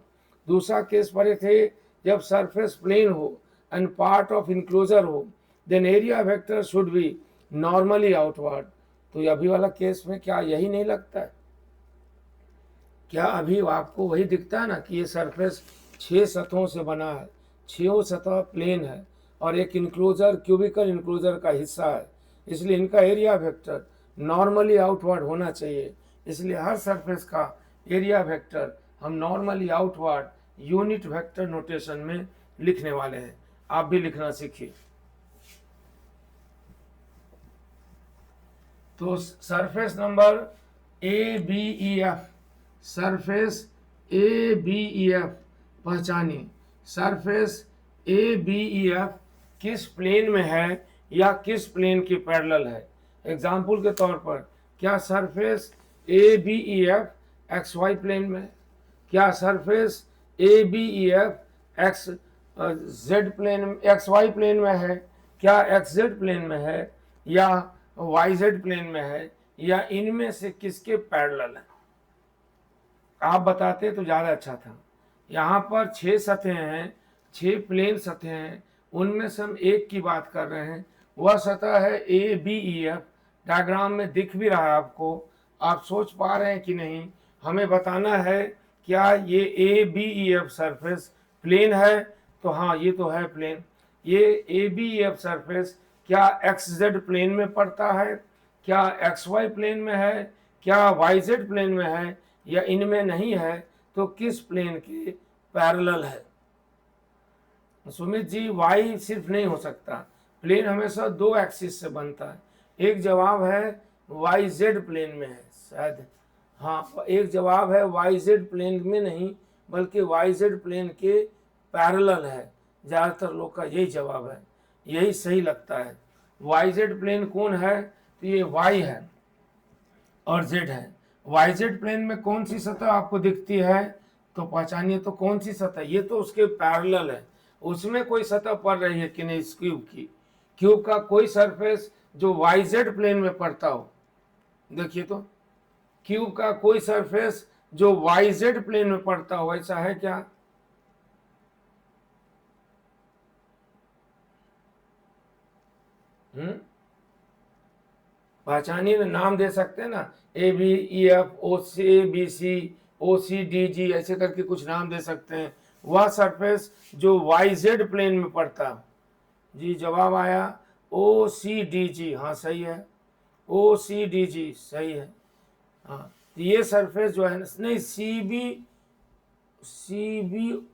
दूसरा केस पढ़े थे, जब सरफेस प्लेन हो एंड पार्ट ऑफ इनक्लोजर हो then area vector should be normally outward. तो अभी वाला केस में क्या यही नहीं लगता है? क्या अभी आपको वही दिखता है ना कि ये सरफेस 6 सतहों से बना है, 6 सतह प्लेन है और एक इनक्लोजर क्यूबिकल इनक्लोजर का हिस्सा है, इसलिए इनका एरिया वेक्टर नॉर्मली आउटवर्ड होना चाहिए। इसलिए हर सरफेस का एरिया वेक्टर हम normally outward unit vector notation में लिखने वाले हैं। आप भी लिखना सीखिए। तो surface number A B E F, surface A B E F पहचानिए। Surface A B E F किस प्लेन में है या किस प्लेन के पैरेलल है। एग्जाम्पल के तौर पर, क्या surface A B E F X Y plane में है? क्या surface A B E F X Z plane X Y plane में है? क्या एक्स जेड प्लेन में है या वाई जेड प्लेन में है, या इनमें से किसके पैरेलल है? आप बताते तो ज़्यादा अच्छा था। यहाँ पर 6 सतहें हैं, 6 प्लेन सतहें हैं, उनमें से हम एक की बात कर रहे हैं। वह सतह है A B E F. Diagram में दिख भी रहा है आपको, आप सोच पा रहे हैं कि नहीं? हमें बताना है क्या ये A B E F surface plane है? तो हाँ, ये तो है प्लेन। ये A B E F surface क्या एक्स जेड प्लेन में पड़ता है, क्या एक्स वाई प्लेन में है, क्या वाई जेड प्लेन में है, या इनमें नहीं है? तो किस प्लेन के पैरेलल है? सुमित जी, वाई सिर्फ नहीं हो सकता, प्लेन हमेशा 2 एक्सिस से बनता है। एक जवाब है वाई जेड प्लेन में है शायद, हाँ, एक जवाब है वाई जेड प्लेन में नहीं बल्कि वाई जेड प्लेन के पैरेलल है। ज़्यादातर लोग का यही जवाब है, यही सही लगता है। वाई जेड प्लेन कौन है? तो ये वाई है और जेड है। वाई जेड प्लेन में कौन सी सतह आपको दिखती है? तो पहचानिए तो कौन सी सतह? ये तो उसके पैरेलल है, उसमें कोई सतह पड़ रही है कि नहीं इस क्यूब की? क्यूब का कोई सरफेस जो वाई जेड प्लेन में पड़ता हो, देखिए तो क्यूब का कोई सरफेस जो वाई जेड प्लेन में पड़ता हो, ऐसा है क्या? पहचानिए ना, नाम दे सकते हैं ना, A B E F O C B C O C D G, ऐसे करके कुछ नाम दे सकते हैं। वह सरफेस जो वाई जेड प्लेन में पड़ता जी, जवाब आया ओ सी डी जी, हाँ सही है, ओ सी डी जी सही है। हाँ, तो ये सरफेस जो है ना, नहीं सी बी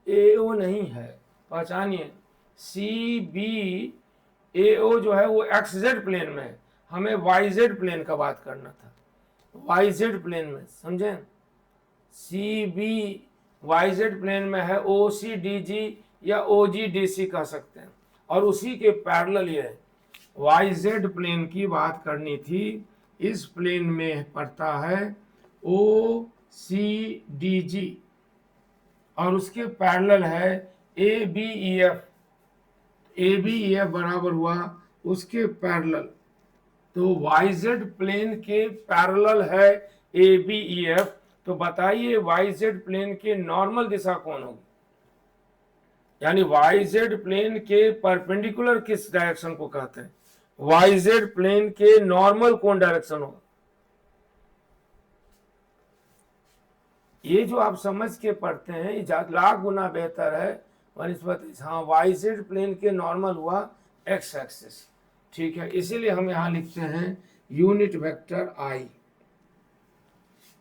ए ओ नहीं है, पहचानिए, सी बी ए ओ जो है वो एक्स जेड प्लेन में है, हमें वाई जेड प्लेन का बात करना था, वाई जेड प्लेन में, समझे? C B Y Z plane में है, ओ सी डी जी या ओ जी डी सी कह सकते हैं, और उसी के पैरेलल ये है। वाई जेड प्लेन की बात करनी थी, इस प्लेन में पड़ता है ओ सी डी जी, और उसके पैरेलल है A B E F, A B E F बराबर हुआ उसके पैरेलल, तो वाई जेड प्लेन के पैरेलल है ए बी ई एफ। तो बताइए वाई जेड प्लेन के नॉर्मल दिशा कौन होगी, यानी वाई जेड प्लेन के परपेंडिकुलर किस डायरेक्शन को कहते हैं, वाई जेड प्लेन के नॉर्मल कौन डायरेक्शन हो, ये जो आप समझ के पढ़ते हैं ये लाख गुना बेहतर है वनस्पति। हाँ, वाई जेड प्लेन के नॉर्मल हुआ एक्स एक्सिस, ठीक है, इसीलिए हम यहां लिखते हैं यूनिट वेक्टर आई,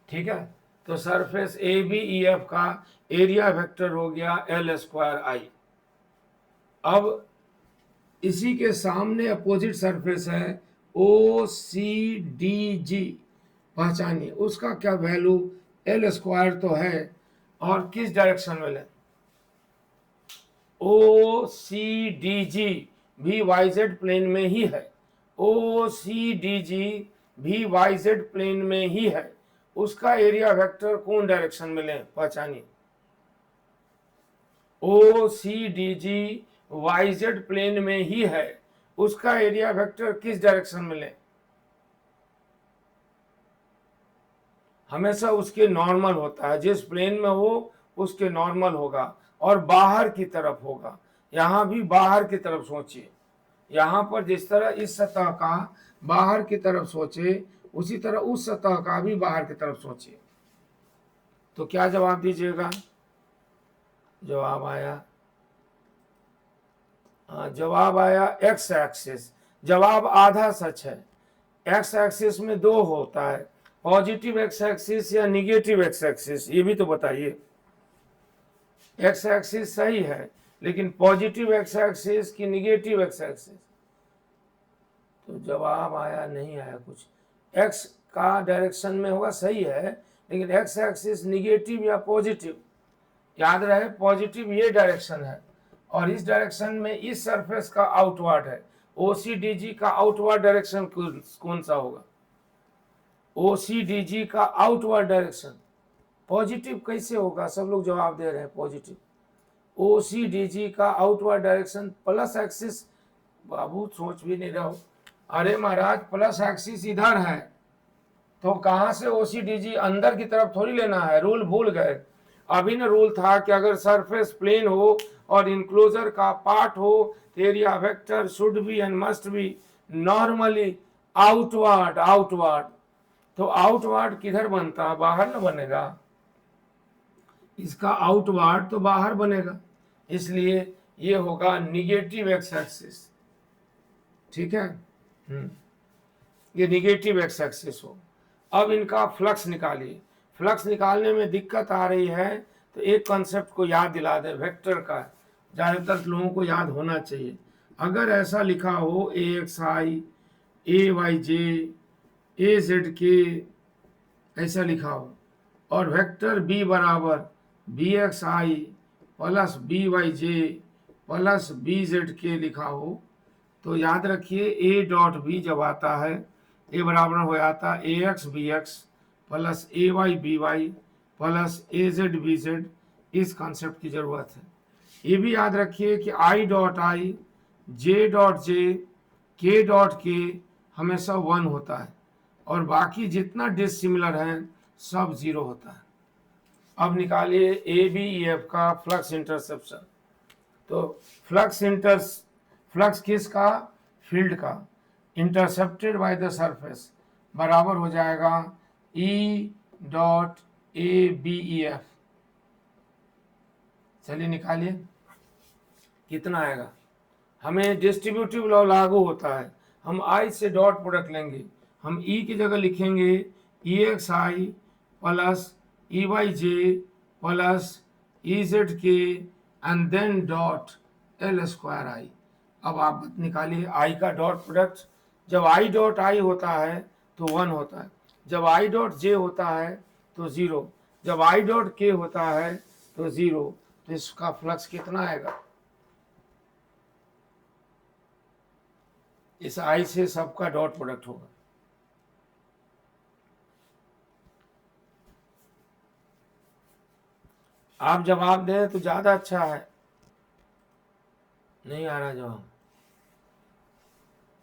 ठीक है। तो surface A B E F का एरिया वेक्टर हो गया एल स्क्वायर आई। अब इसी के सामने अपोजिट सरफेस है ओ सी डी जी, पहचानिए उसका क्या वैल्यू, एल स्क्वायर तो है, और किस डायरेक्शन में ले, ओ सी डी जी भी वाई जेड प्लेन में ही है, ओ सी डी जी भी वाई जेड प्लेन में ही है, उसका एरिया वेक्टर कौन डायरेक्शन में लें, पहचानिए, O C D G Y Z plane में ही है, उसका एरिया वेक्टर किस डायरेक्शन में लें, हमेशा उसके नॉर्मल होता है, जिस प्लेन में हो उसके नॉर्मल होगा और बाहर की तरफ होगा। यहां भी बाहर की तरफ सोचिए, यहां पर जिस तरह इस सतह का बाहर की तरफ सोचे, उसी तरह उस सतह का भी बाहर की तरफ सोचिए। तो क्या जवाब दीजिएगा, जवाब आया, जवाब आया एक्स एक्सिस। जवाब आधा सच है, एक्स एक्सिस में दो होता है, पॉजिटिव एक्स एक्सिस या निगेटिव एक्स एक्सिस, ये भी तो बताइए। एक्स एक्सिस सही है, लेकिन पॉजिटिव एक्स एक्सिस की निगेटिव एक्स एक्सिस, तो जवाब आया नहीं आया कुछ, एक्स का डायरेक्शन में होगा सही है, लेकिन एक्स एक्सिस निगेटिव या पॉजिटिव, याद रहे पॉजिटिव ये डायरेक्शन है, और इस डायरेक्शन में इस सरफेस का आउटवर्ड है, ओसीडीजी का आउटवर्ड डायरेक्शन कौन सा होगा, ओसीडीजी का आउटवर्ड डायरेक्शन पॉजिटिव कैसे होगा, सब लोग जवाब दे रहे हैं पॉजिटिव, ओसीडीजी का आउटवर्ड डायरेक्शन प्लस एक्सिस, बाबू सोच भी नहीं रहो, अरे महाराज प्लस एक्सिस इधर है, तो कहां से ओसीडीजी, अंदर की तरफ थोड़ी लेना है, रूल भूल गए। अभी ना रूल था कि अगर सरफेस प्लेन हो और इनक्लोजर का पार्ट हो, area vector should B and must be normally outward, outward, तो आउटवर्ड किधर बनता है, बाहर ना बनेगा, इसका आउटवर्ड तो बाहर बनेगा, इसलिए ये होगा निगेटिव एक्स एक्सिस, ठीक है, ये निगेटिव एक्स एक्सिस हो। अब इनका फ्लक्स निकालिए, फ्लक्स निकालने में दिक्कत आ रही है, तो एक कॉन्सेप्ट को याद दिला दे, वेक्टर का ज़्यादातर लोगों को याद होना चाहिए। अगर ऐसा लिखा हो ए एक्स आई, ए वाई जे, ए जेड के, ऐसा लिखा हो, और वेक्टर बी बराबर B x I plus B Y J plus B Z के लिखा हो, तो याद रखिए ए डॉट बी जब आता है, ए बराबर हो जाता है ए एक्स बी एक्स प्लस ए वाई बी वाई प्लस ए जेड बी जेड, इस कॉन्सेप्ट की ज़रूरत है। ये भी याद रखिए कि आई डॉट आई, जे डॉट जे, के डॉट के हमेशा 1 होता है, और बाकी जितना डिसिमिलर है सब 0 होता है। अब निकालिए ए बी ई एफ का फ्लक्स इंटरसेप्शन, तो फ्लक्स किसका, फील्ड का, इंटरसेप्टेड बाय द सरफेस, बराबर हो जाएगा E dot A B E F. चलिए निकालिए कितना आएगा। हमें डिस्ट्रीब्यूटिव लॉ लागू होता है, हम I से डॉट प्रोडक्ट लेंगे, हम E की जगह लिखेंगे E X I plus E Y J plus E Z K and then dot L square I. अब आप निकालिए I का डॉट प्रोडक्ट। जब I डॉट आई होता है तो 1 होता है, जब I डॉट जे होता है तो 0, जब I डॉट के होता है तो 0। तो इसका फ्लक्स कितना आएगा। इस I से सबका डॉट प्रोडक्ट होगा। आप जवाब दें तो ज्यादा अच्छा है। नहीं आ रहा जवाब।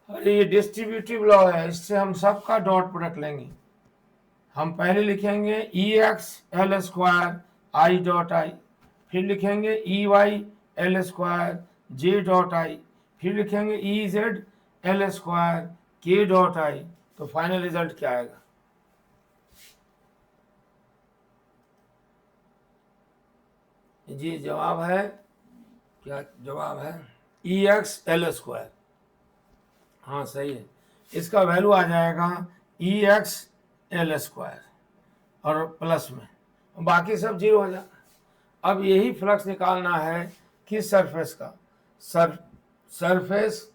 अरे ये डिस्ट्रीब्यूटिव लॉ है, इससे हम सबका डॉट प्रोडक्ट लेंगे। हम पहले लिखेंगे E X L square I dot I, फिर लिखेंगे E Y L square J dot I, फिर लिखेंगे E Z L square K dot I. तो फाइनल रिजल्ट क्या आएगा। जी जवाब है, क्या जवाब है, ई एक्स एल स्क्वायर। हाँ सही है, इसका वैल्यू आ जाएगा ई एक्स एल स्क्वायर और प्लस में, बाकी सब 0 हो जाएगा। अब यही फ्लक्स निकालना है किस सरफेस का, सरफेस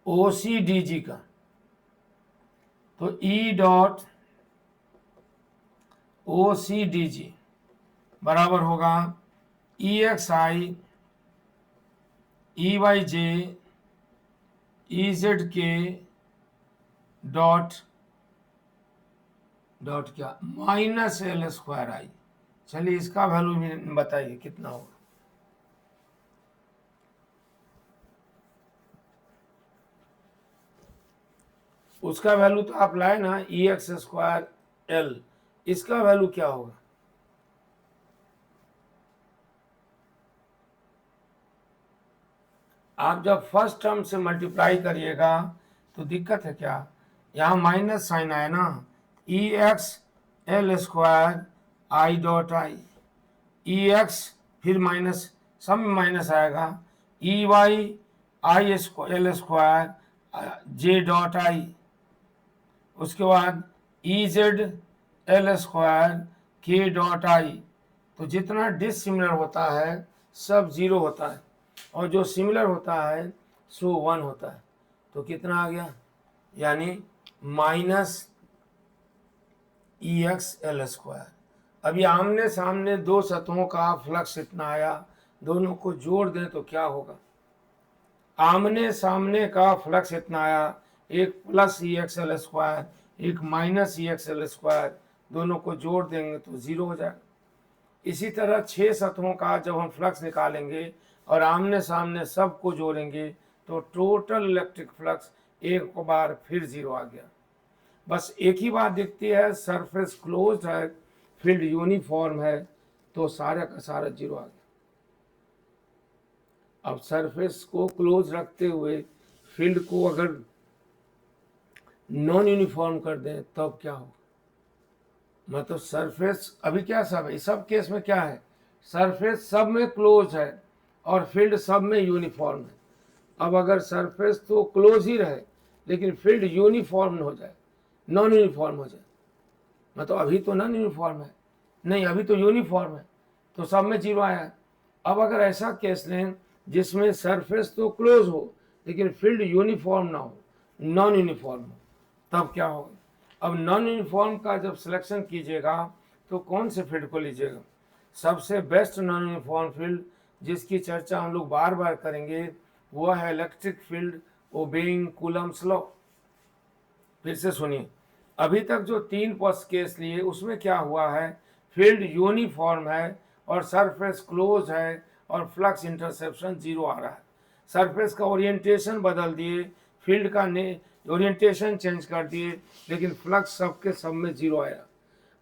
ओ सी डी जी का। तो E dot O C D जी बराबर होगा ई एक्स आई ई वाई जे ई जेड के डॉट क्या माइनस एल स्क्वायर आई। चलिए इसका वैल्यू भी बताइए कितना होगा। उसका वैल्यू तो आप लाए ना, ई एक्स स्क्वायर एल, इसका वैल्यू क्या होगा। आप जब फर्स्ट टर्म से मल्टीप्लाई करिएगा तो दिक्कत है क्या, यहाँ माइनस साइन आया ना, E X L square I dot I, E X फिर माइनस, सब में माइनस आएगा, E Y I L square J dot I, उसके बाद E Z L square K dot I. तो जितना डिसिमिलर होता है सब 0 होता है और जो सिमिलर होता है सो 1 होता है। तो कितना आ गया, यानी माइनस ई एक्स एल स्क्वायर। अभी आमने सामने दो सतहों का फ्लक्स इतना आया, दोनों को जोड़ दें तो क्या होगा। आमने सामने का फ्लक्स इतना आया, एक प्लस ई एक्स एल स्क्वायर एक माइनस ई एक्स एल स्क्वायर, दोनों को जोड़ देंगे तो 0 हो जाएगा। इसी तरह 6 सतहों का जब हम फ्लक्स निकालेंगे और आमने सामने सबको जोड़ेंगे तो टोटल इलेक्ट्रिक फ्लक्स एक बार फिर 0 आ गया। बस एक ही बात दिखती है, सरफेस क्लोज्ड है, फील्ड यूनिफॉर्म है, तो सारा का सारा 0 आ गया। अब सरफेस को क्लोज रखते हुए फील्ड को अगर नॉन यूनिफॉर्म कर दें तब क्या होगा। मतलब सरफेस अभी क्या सब है, इस सब केस में क्या है, सरफेस सब में क्लोज है और फील्ड सब में यूनिफॉर्म है। अब अगर सरफेस तो क्लोज ही रहे लेकिन फील्ड यूनिफॉर्म हो जाए, नॉन यूनिफॉर्म हो जाए, मतलब अभी तो नॉन यूनिफॉर्म है, नहीं अभी तो यूनिफॉर्म है, तो सब में 0 आया है। अब अगर ऐसा केस लें जिसमें सरफेस तो क्लोज हो लेकिन फील्ड यूनिफॉर्म ना हो, नॉन यूनिफॉर्म हो, तब क्या होगा। अब नॉन यूनिफॉर्म का जब सिलेक्शन कीजिएगा तो कौन से फील्ड को लीजिएगा। सबसे बेस्ट नॉन यूनिफॉर्म फील्ड जिसकी चर्चा हम लोग बार बार करेंगे वो है electric field obeying Coulomb's law. फिर से सुनिए, अभी तक जो 3 फर्स्ट केस लिए उसमें क्या हुआ है, फील्ड यूनिफॉर्म है और सरफेस क्लोज है और फ्लक्स इंटरसेप्शन 0 आ रहा है। सरफेस का ओरिएंटेशन बदल दिए, फील्ड का ओरिएंटेशन चेंज कर दिए, लेकिन फ्लक्स सबके सब में 0 आया।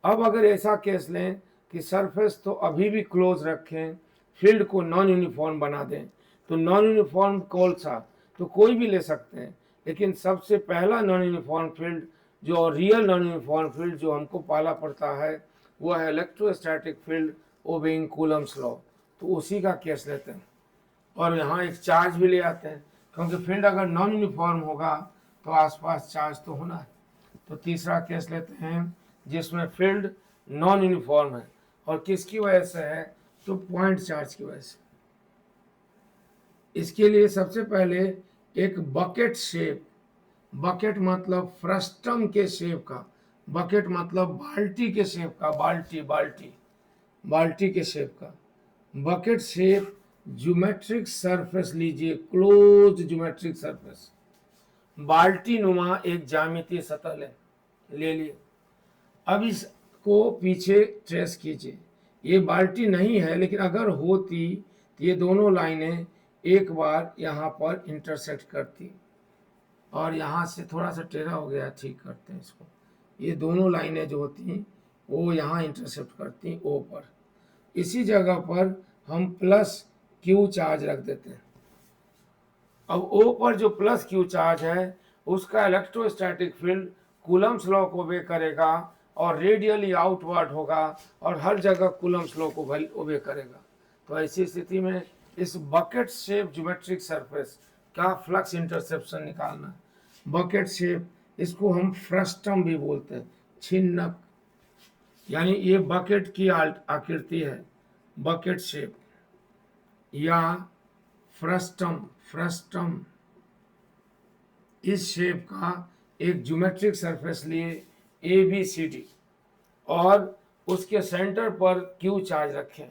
अब अगर ऐसा केस लें कि सरफेस तो अभी भी क्लोज रखें, फील्ड को नॉन यूनिफॉर्म बना दें, तो नॉन यूनिफॉर्म कौन सा, तो कोई भी ले सकते हैं, लेकिन सबसे पहला नॉन यूनिफॉर्म फील्ड जो रियल नॉन यूनिफॉर्म फील्ड जो हमको पाला पड़ता है वो है electrostatic field obeying Coulomb's law. तो उसी का केस लेते हैं और यहाँ एक चार्ज भी ले आते हैं, क्योंकि फील्ड अगर नॉन यूनिफॉर्म होगा तो आसपास चार्ज तो होना है। तो तीसरा केस लेते हैं जिसमें फील्ड नॉन यूनिफॉर्म है और किसकी वजह से है, तो पॉइंट चार्ज की वजह से। इसके लिए सबसे पहले एक बकेट शेप, बकेट मतलब फ्रस्टम के शेप का, बकेट मतलब बाल्टी के शेप का, बाल्टी बाल्टी बाल्टी के शेप का बकेट शेप ज्योमेट्रिक सरफेस लीजिए, क्लोज ज्योमेट्रिक सरफेस, बाल्टी नुमा एक ज्यामितीय सतह ले लिए। अब इसको पीछे ट्रेस कीजिए, ये बाल्टी नहीं है लेकिन अगर होती तो ये दोनों लाइनें एक बार यहाँ पर इंटरसेक्ट करती और यहाँ से थोड़ा सा टेढ़ा हो गया, ठीक करते हैं इसको। ये दोनों लाइनें जो होती वो यहाँ इंटरसेप्ट करती ओ पर। इसी जगह पर हम प्लस क्यू चार्ज रख देते हैं। अब ओ पर जो प्लस क्यू चार्ज है उसका इलेक्ट्रोस्टैटिक फील्ड कूलम्स लॉ को ओबे करेगा और रेडियली आउटवर्ड होगा और हर जगह कूलम्स लॉ को ओबे करेगा। तो ऐसी स्थिति में इस बकेट शेप ज्योमेट्रिक सरफेस का फ्लक्स इंटरसेप्शन निकालना है। बकेट शेप, इसको हम फ्रस्टम भी बोलते हैं, छिन्नक, यानी ये बकेट की आकृति है, बकेट शेप या फ्रस्टम। फ्रस्टम इस शेप का एक ज्योमेट्रिक सरफेस लिए ABCD और उसके सेंटर पर क्यू चार्ज रखें।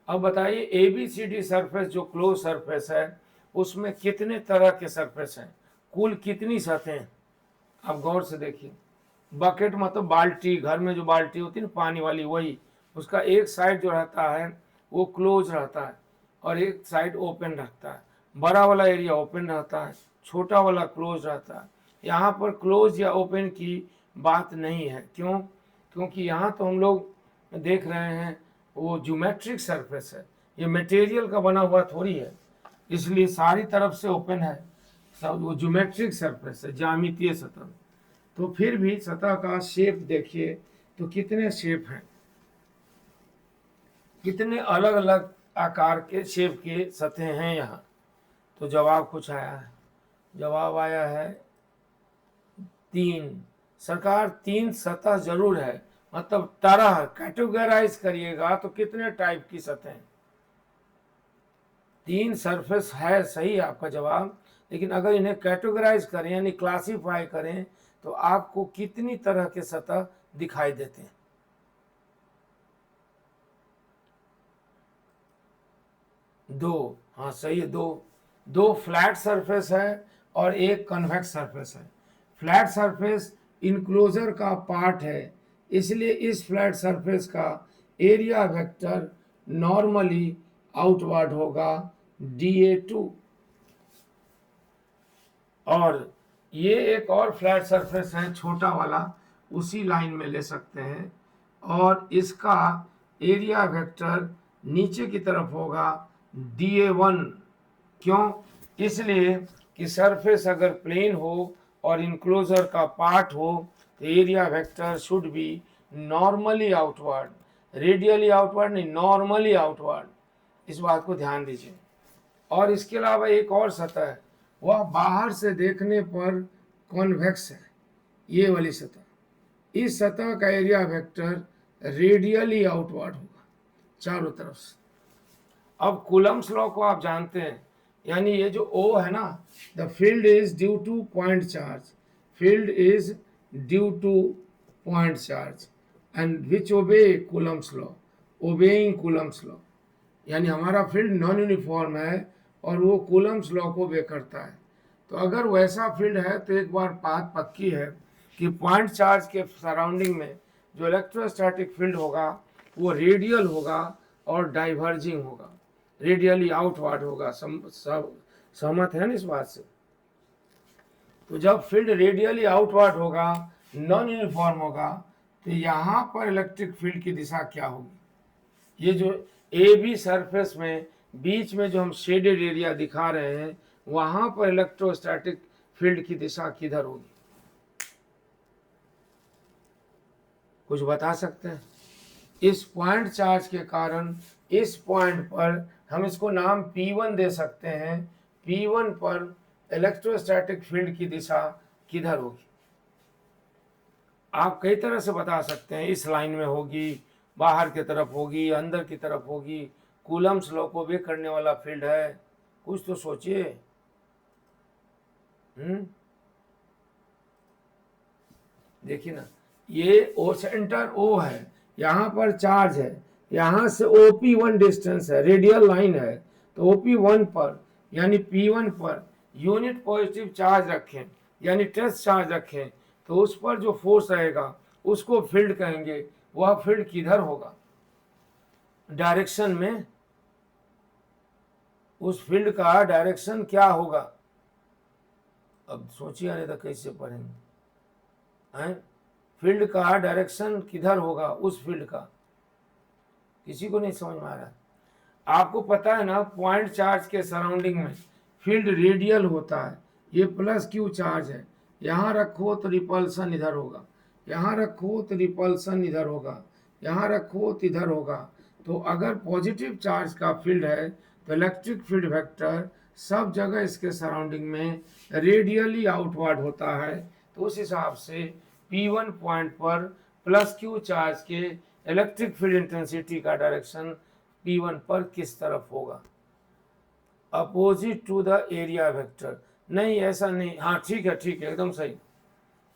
अब बताइए ABCD सरफेस जो क्लोज सरफेस है उसमें कितने तरह के सरफेस हैं, कुल कितनी सतहें? आप गौर से देखिए, बकेट मतलब बाल्टी, घर में जो बाल्टी होती है ना पानी वाली, वही उसका एक साइड जो रहता है वो क्लोज रहता है और एक साइड ओपन रहता है। बड़ा वाला एरिया ओपन रहता है, छोटा वाला क्लोज रहता है। यहाँ पर क्लोज या ओपन की बात नहीं है, क्यों? क्योंकि यहाँ तो हम लोग देख रहे हैं वो ज्योमेट्रिक सरफेस है, ये मटेरियल का बना हुआ थोड़ी है, इसलिए सारी तरफ से ओपन है, सब वो ज्योमेट्रिक सरफेस है, ज्यामितीय सतह। तो फिर भी सतह का शेप देखिए तो कितने शेप हैं, कितने अलग अलग आकार के शेप के सतहें हैं यहाँ। तो जवाब कुछ आया है, जवाब आया है 3। सरकार 3 सतह जरूर है, मतलब तरह कैटेगराइज करिएगा तो कितने टाइप की सतह? 3 सरफेस है, सही आपका जवाब। लेकिन अगर इन्हें कैटेगराइज करें यानी क्लासिफाई करें तो आपको कितनी तरह के सतह दिखाई देते हैं? 2, हाँ सही है, 2 फ्लैट सरफेस है और एक कन्वेक्स सरफेस है। फ्लैट सरफेस इनक्लोजर का पार्ट है, इसलिए इस फ्लैट सरफेस का एरिया वेक्टर नॉर्मली आउटवर्ड होगा dA2। और ये एक और फ्लैट सरफेस है छोटा वाला, उसी लाइन में ले सकते हैं और इसका एरिया वेक्टर नीचे की तरफ होगा dA1। क्यों? इसलिए कि सरफेस अगर प्लेन हो और इनक्लोजर का पार्ट हो तो area vector should be normally outward, radially outward नहीं, नॉर्मली आउटवर्ड। इस बात को ध्यान दीजिए। और इसके अलावा एक और सतह है, वह बाहर से देखने पर कॉन्वेक्स है, ये वाली सतह। इस सतह का एरिया वेक्टर रेडियली आउटवर्ड होगा चारों तरफ से। अब कूलम्स लॉ को आप जानते हैं, यानी ये जो O है ना, the field is due to point charge, field is due to point charge and which obey Coulomb's law, obeying Coulomb's law. यानी हमारा फील्ड नॉन यूनिफॉर्म है और वो कूलम्स लॉ को ओबे करता है। तो अगर वैसा फील्ड है तो एक बार बात पक्की है कि पॉइंट चार्ज के सराउंडिंग में जो इलेक्ट्रोस्टैटिक फील्ड होगा वो रेडियल होगा और डाइवर्जिंग होगा, रेडियली आउटवर्ड होगा। सब सहमत है ना इस बात से? तो जब फील्ड रेडियली आउटवर्ड होगा, नॉन यूनिफॉर्म होगा, तो यहाँ पर इलेक्ट्रिक फील्ड की दिशा क्या होगी? ये जो AB सरफेस में बीच में जो हम शेडेड एरिया दिखा रहे हैं वहाँ पर इलेक्ट्रोस्टैटिक फील्ड की दिशा किधर होगी? कुछ बता सकते हैं? इस पॉइंट चार्ज के कारण इस पॉइंट पर हम इसको नाम P1 दे सकते हैं। P1 पर इलेक्ट्रोस्टैटिक फील्ड की दिशा किधर होगी? आप कई तरह से बता सकते हैं, इस लाइन में होगी, बाहर की तरफ होगी, अंदर की तरफ होगी, कूलम्स लॉ को वे करने वाला फील्ड है। कुछ तो सोचिए। देखिए ना, ये ओ सेंटर ओ है, यहाँ पर चार्ज है, यहाँ से OP1 डिस्टेंस है, रेडियल लाइन है। तो OP1 पर यानी P1 per unit positive charge रखें यानी टेस्ट चार्ज रखें, तो उस पर जो फोर्स रहेगा उसको फील्ड कहेंगे। वह फील्ड किधर होगा? डायरेक्शन में। उस फील्ड का डायरेक्शन क्या होगा? अब सोचिए, नहीं तो कैसे पढ़ेंगे हैं? फील्ड का डायरेक्शन किधर होगा? उस फील्ड का किसी को नहीं समझ में आ रहा। आपको पता है ना, पॉइंट चार्ज के सराउंडिंग में फील्ड रेडियल होता है। ये प्लस क्यू चार्ज है, यहाँ रखो तो रिपल्सन इधर होगा, यहाँ रखो तो रिपल्सन इधर होगा, यहाँ रखो तो इधर होगा। तो अगर पॉजिटिव चार्ज का फील्ड है तो इलेक्ट्रिक फील्ड वेक्टर सब जगह इसके सराउंडिंग में रेडियली आउटवर्ड होता है। तो उस हिसाब से P1 पॉइंट पर प्लस क्यू चार्ज के इलेक्ट्रिक फील्ड इंटेंसिटी का डायरेक्शन P1 पर किस तरफ होगा? Opposite to the area vector. नहीं, ऐसा नहीं। हाँ ठीक है, ठीक है, एकदम सही।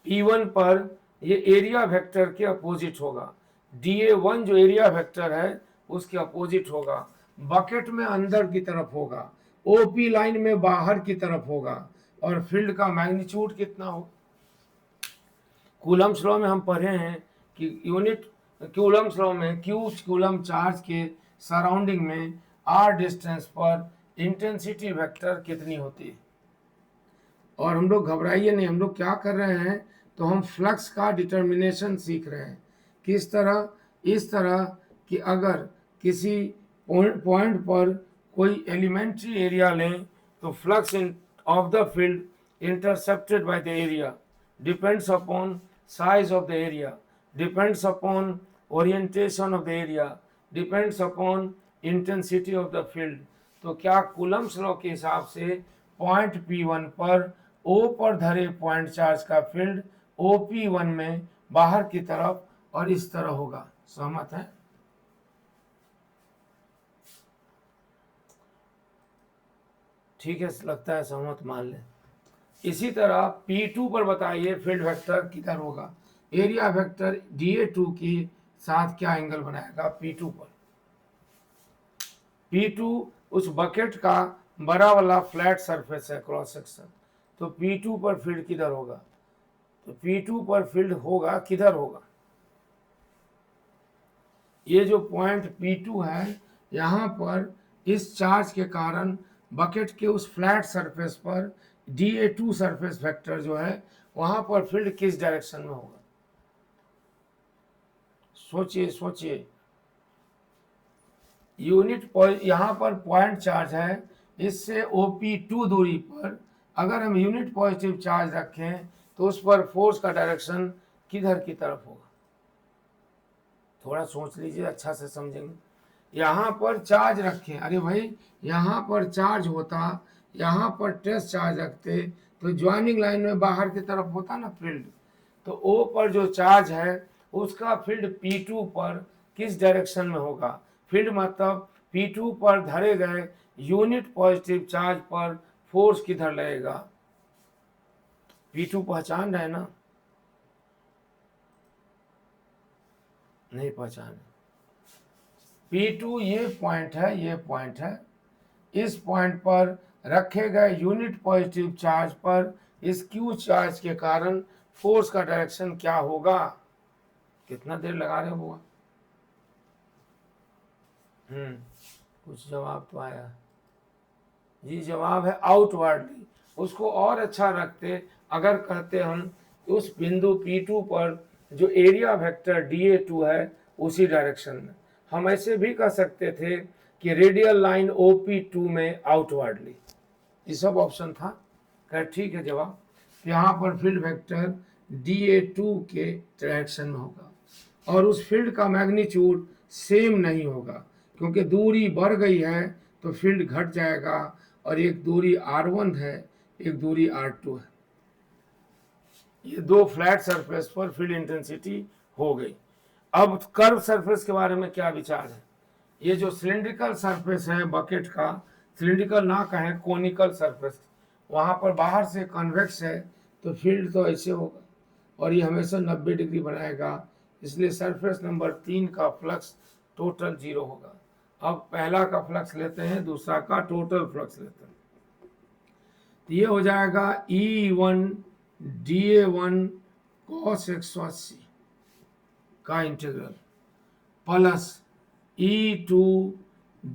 P1 पर ये एरिया वेक्टर के अपोजिट होगा। DA1 जो एरिया वेक्टर है उसके अपोजिट होगा। बकेट में अंदर की तरफ होगा, OP लाइन में बाहर की तरफ होगा। और फील्ड का मैग्नीट्यूड कितना हो? कूलम्स लॉ में हम पढ़े हैं कि यूनिट कूलम्स लॉ में Q कूलम चार्ज के सराउंडिंग में R डिस्टेंस पर इंटेंसिटी वेक्टर कितनी होती है। और हम लोग घबराइए नहीं, हम लोग क्या कर रहे हैं, तो हम फ्लक्स का डिटर्मिनेशन सीख रहे हैं। किस तरह? इस तरह कि अगर किसी पॉइंट पर कोई एलिमेंट्री एरिया लें तो flux of the field intercepted by the area depends upon size of the area, depends upon orientation of the area, depends upon intensity of the field। तो क्या कूलम्स लॉ के हिसाब से point P1 पर O पर धरे point charge का field OP1 में बाहर की तरफ और इस तरह होगा? सहमत है? ठीक है, लगता है सहमत मान लें। इसी तरह P2 पर बताइए फील्ड वेक्टर किधर होगा? एरिया वेक्टर DA2 के साथ क्या एंगल बनाएगा P2 पर? P2 उस बकेट का बड़ा वाला फ्लैट सरफेस है, क्रॉस सेक्शन। तो P2 पर फील्ड किधर होगा? तो P2 पर फील्ड होगा किधर होगा? ये जो पॉइंट P2 है, यहाँ पर इस चार्ज के कारण बकेट के उस फ्लैट सरफेस पर DA2 सरफेस वेक्टर जो है वहां पर फील्ड किस डायरेक्शन में होगा? सोचिए सोचिए। यूनिट यहाँ पर पॉइंट चार्ज है, इससे OP2 दूरी पर अगर हम यूनिट पॉजिटिव चार्ज रखें तो उस पर फोर्स का डायरेक्शन किधर की तरफ होगा? थोड़ा सोच लीजिए, अच्छा से समझेंगे। यहाँ पर चार्ज रखें, अरे भाई यहाँ पर चार्ज होता, यहाँ पर टेस्ट चार्ज रखते तो ज्वाइनिंग लाइन में बाहर की तरफ होता ना फील्ड। तो O पर जो चार्ज है उसका फील्ड P2 पर किस डायरेक्शन में होगा? फील्ड मतलब P2 पर धरे गए यूनिट पॉजिटिव चार्ज पर फोर्स किधर लगेगा? P2 पहचान रहे ना? नहीं पहचान? P2 ये पॉइंट है, ये पॉइंट है। इस पॉइंट पर रखे गए यूनिट पॉजिटिव चार्ज पर इस Q चार्ज के कारण फोर्स का डायरेक्शन क्या होगा? कितना देर लगा रहे हो? कुछ जवाब तो आया जी। जवाब है आउटवर्डली। उसको और अच्छा रखते, अगर कहते हम उस बिंदु P2 पर जो एरिया वेक्टर DA2 है उसी डायरेक्शन में। हम ऐसे भी कह सकते थे कि रेडियल लाइन OP2 में आउटवर्डली। ये सब ऑप्शन था। खैर ठीक है जवाब। यहाँ पर फील्ड वेक्टर dA2 के डायरेक्शन में होगा और उस फील्ड का मैग्नीट्यूड सेम नहीं होगा, क्योंकि दूरी बढ़ गई है तो फील्ड घट जाएगा, और एक दूरी r1 है, एक दूरी r2 है। ये दो फ्लैट सरफेस पर फील्ड इंटेंसिटी हो गई। अब कर्व सरफेस के बारे में क्या विचार है? ये जो सिलिंड्रिकल सरफेस है बकेट का, सिलिंड्रिकल ना कहें, कोनिकल सरफेस, वहाँ पर बाहर से कन्वेक्स है तो फील्ड तो ऐसे होगा और ये हमेशा 90 डिग्री बनाएगा, इसलिए सरफेस नंबर 3 का फ्लक्स टोटल 0 होगा। अब पहला का फ्लक्स लेते हैं, दूसरा का टोटल फ्लक्स लेते हैं। तो ये हो जाएगा E1 dA1 cos 180 का integral plus E2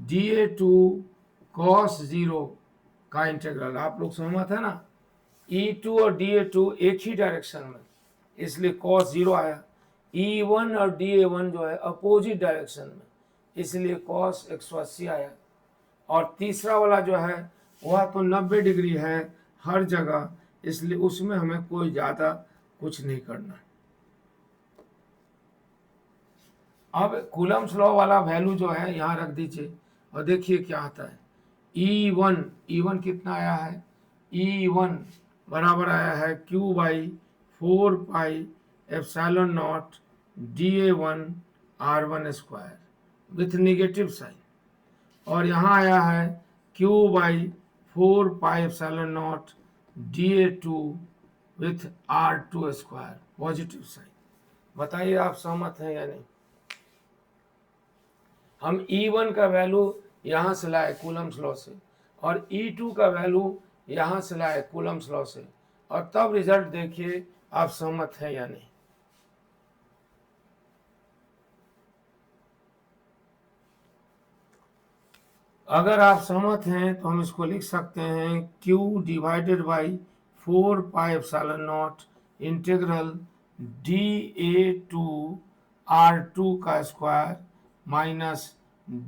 dA2 cos 0 का इंटीग्रल। आप लोग सहमत है ना? E2 और dA2 एक ही डायरेक्शन में, इसलिए cos 0 आया। E1 और dA1 जो है अपोजिट डायरेक्शन में, इसलिए cos 180 आया। और तीसरा वाला जो है वह तो 90 डिग्री है हर जगह, इसलिए उसमें हमें कोई ज़्यादा कुछ नहीं करना है। अब कूलम्स लॉ वाला वैल्यू जो है यहाँ रख दीजिए और देखिए क्या आता है। E1 कितना आया है? E1 बराबर आया है Q/4πε0 dA1 R1 square with negative sign, और यहाँ आया है Q/4πε0 dA2 with R2 square positive sign. बताइए आप सहमत हैं या नहीं? हम E1 का वैल्यू यहाँ से लाए कूलम्स लॉ से, और E2 का वैल्यू यहाँ से लाए कूलम्स लॉ से, और तब रिजल्ट देखिए आप सहमत हैं या नहीं। अगर आप सहमत हैं तो हम इसको लिख सकते हैं Q/4πε0 इंटीग्रल dA2 R2 का square minus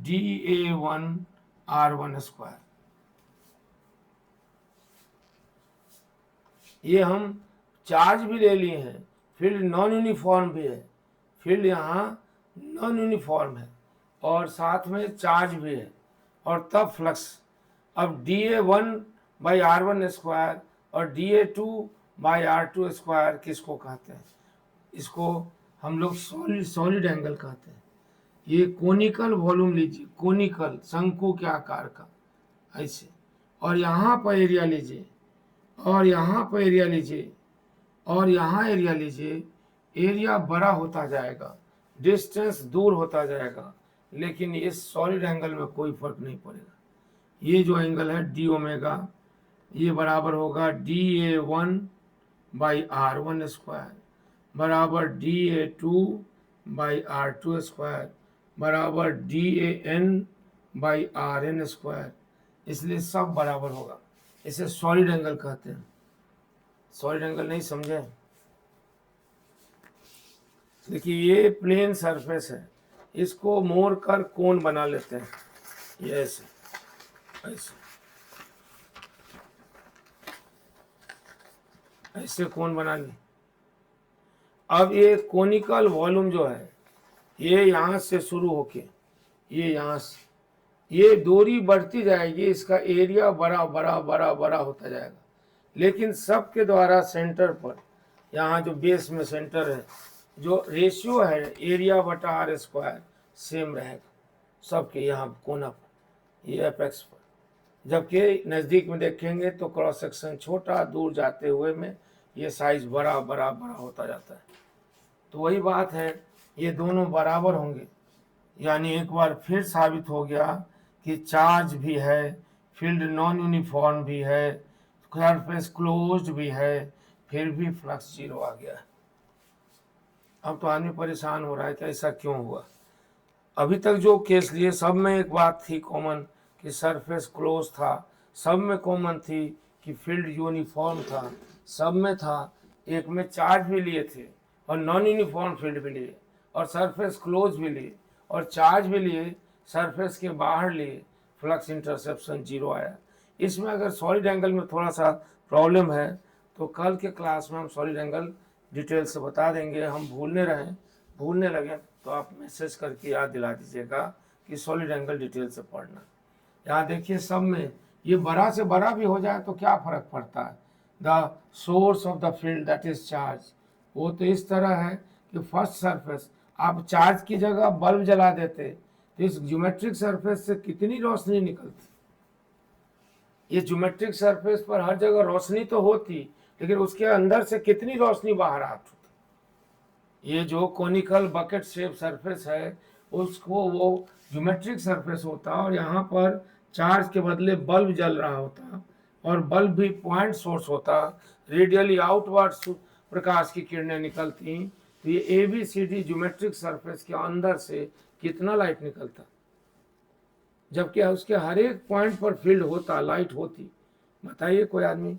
dA1 R1 square. ये हम चार्ज भी ले लिए हैं, फील्ड नॉन यूनिफॉर्म भी है, फील्ड यहाँ नॉन यूनिफॉर्म है और साथ में चार्ज भी है, और तब फ्लक्स। अब dA1/R1 स्क्वायर और dA2/R2 स्क्वायर किसको कहते हैं? इसको हम लोग सॉलिड एंगल कहते हैं। ये कोनिकल वॉल्यूम लीजिए, कोनिकल शंकु के आकार का ऐसे, और यहाँ पर एरिया लीजिए, और यहाँ पर एरिया लीजिए, और यहाँ एरिया लीजिए। एरिया बड़ा होता जाएगा, डिस्टेंस दूर होता जाएगा, लेकिन ये सॉलिड एंगल में कोई फर्क नहीं पड़ेगा। ये जो एंगल है डी ओमेगा, ये बराबर होगा dA1/R1 स्क्वायर बराबर dA2/R2 स्क्वायर बराबर dAn/Rn स्क्वायर, इसलिए सब बराबर होगा। इसे सॉलिड एंगल कहते हैं। सॉलिड एंगल नहीं समझे? देखिए ये प्लेन सरफेस है, इसको मोड़ कर कोण बना लेते हैं, ये ऐसे ऐसे ऐसे कोण बना ली। अब ये कोनिकल वॉल्यूम जो है ये यहाँ से शुरू होके ये यहाँ से ये दूरी बढ़ती जाएगी, इसका एरिया बड़ा बड़ा बड़ा बड़ा होता जाएगा, लेकिन सबके द्वारा सेंटर पर, यहाँ जो बेस में सेंटर है, जो रेशियो है एरिया बटा आर स्क्वायर सेम रहेगा सबके यहाँ कोना पर, ये एपेक्स पर। जबकि नज़दीक में देखेंगे तो क्रॉस सेक्शन छोटा, दूर जाते हुए में ये साइज बड़ा बड़ा बड़ा होता जाता है। तो वही बात है, ये दोनों बराबर होंगे, यानी एक बार फिर साबित हो गया कि चार्ज भी है, फील्ड नॉन यूनिफॉर्म भी है, सरफेस क्लोज्ड भी है, फिर भी फ्लक्स 0 आ गया है। अब तो आदमी परेशान हो रहा है कि ऐसा क्यों हुआ। अभी तक जो केस लिए सब में एक बात थी कॉमन कि सरफेस क्लोज था, सब में कॉमन थी कि फील्ड यूनिफॉर्म था, सब में था। एक में चार्ज भी लिए थे और नॉन यूनिफॉर्म फील्ड भी लिए, और सरफेस क्लोज भी लिए, और चार्ज भी लिए, सरफेस के बाहर लिए, फ्लक्स इंटरसेप्शन 0 आया। इसमें अगर सॉलिड एंगल में थोड़ा सा प्रॉब्लम है तो कल के क्लास में हम सॉलिड एंगल डिटेल से बता देंगे। हम भूलने लगे तो आप मैसेज करके याद दिला दीजिएगा कि सॉलिड एंगल डिटेल से पढ़ना। यहाँ देखिए सब में ये बड़ा से बड़ा भी हो जाए तो क्या फर्क पड़ता है। The source of the field that is charge, वो तो इस तरह है कि फर्स्ट सरफेस आप चार्ज की जगह बल्ब जला देते तो इस ज्योमेट्रिक सरफेस से कितनी रोशनी निकलती। ये ज्योमेट्रिक सरफेस पर हर जगह रोशनी तो होती, लेकिन उसके अंदर से कितनी रोशनी बाहर आती। ये जो कोनिकल बकेट शेप सरफेस है उसको वो ज्योमेट्रिक सरफेस होता और यहाँ पर चार्ज के बदले बल्ब जल रहा होता और बल्ब भी पॉइंट सोर्स होता। रेडियली आउटवर्ड प्रकाश की किरणें निकलती, तो ये ABCD ज्योमेट्रिक सरफेस के अंदर से कितना लाइट निकलता, जबकि उसके हर एक पॉइंट पर फील्ड होता, लाइट होती। बताइए कोई आदमी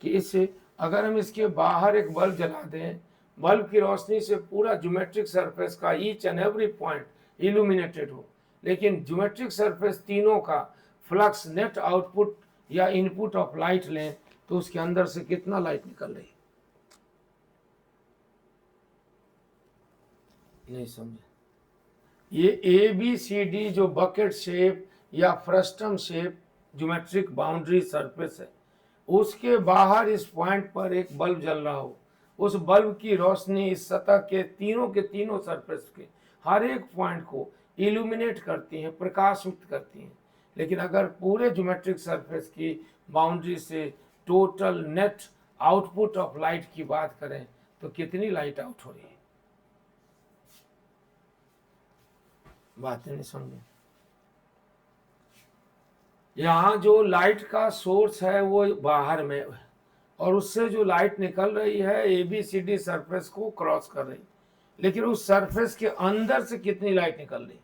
कि इससे अगर हम इसके बाहर एक बल्ब जला दें, बल्ब की रोशनी से पूरा ज्योमेट्रिक सरफेस का each and every point illuminated हो, लेकिन ज्योमेट्रिक सरफेस तीनों का फ्लक्स नेट आउटपुट या इनपुट ऑफ लाइट लें तो उसके अंदर से कितना लाइट निकल रही। नहीं समझे। ये ABCD जो बकेट शेप या frustum shape geometric boundary surface है, उसके बाहर इस पॉइंट पर एक बल्ब जल रहा हो, उस बल्ब की रोशनी इस सतह के तीनों सरफेस के हर एक पॉइंट को इल्यूमिनेट करती हैं, प्रकाशित करती हैं। लेकिन अगर पूरे ज्योमेट्रिक सरफेस की बाउंड्री से total net output of light की बात करें तो कितनी लाइट आउट हो रही है। बातें नहीं समझे। यहाँ जो लाइट का सोर्स है वो बाहर में है और उससे जो लाइट निकल रही है ABCD सरफेस को क्रॉस कर रही, लेकिन उस सरफेस के अंदर से कितनी लाइट निकल रही।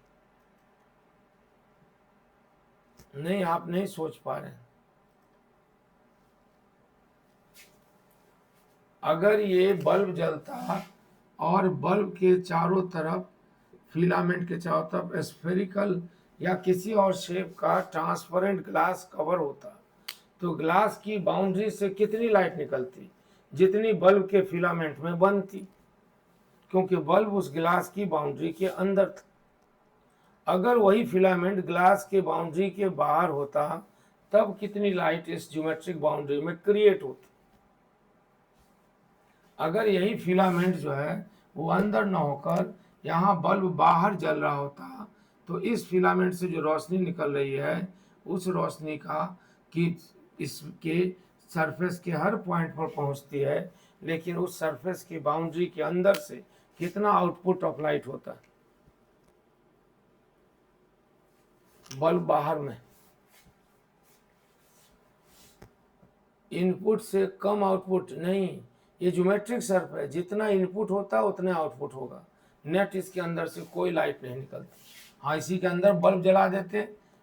नहीं, आप नहीं सोच पा रहे। अगर ये बल्ब जलता और बल्ब के चारों तरफ फिलामेंट के चारों तरफ स्फेरिकल या किसी और शेप का ट्रांसपेरेंट ग्लास कवर होता तो ग्लास की बाउंड्री से कितनी लाइट निकलती, जितनी बल्ब के फिलामेंट में बनती, क्योंकि बल्ब उस ग्लास की बाउंड्री के अंदर था। अगर वही फिलामेंट ग्लास के बाउंड्री के बाहर होता तब कितनी लाइट इस ज्योमेट्रिक बाउंड्री में क्रिएट होती। अगर यही फिलामेंट जो है वो अंदर न होकर यहाँ बल्ब बाहर जल रहा होता तो इस फिलामेंट से जो रोशनी निकल रही है उस रोशनी का कि इसके सरफेस के हर पॉइंट पर पहुँचती है, लेकिन उस सरफेस की बाउंड्री के अंदर से कितना आउटपुट ऑफ लाइट होता है। बल्ब बाहर में इनपुट से कम आउटपुट नहीं, ये ज्योमेट्रिक सरफेस जितना इनपुट होता है उतना आउटपुट होगा। नेट इसके अंदर से कोई लाइट नहीं निकलती। हाँ, इसी के अंदर बल्ब जला देते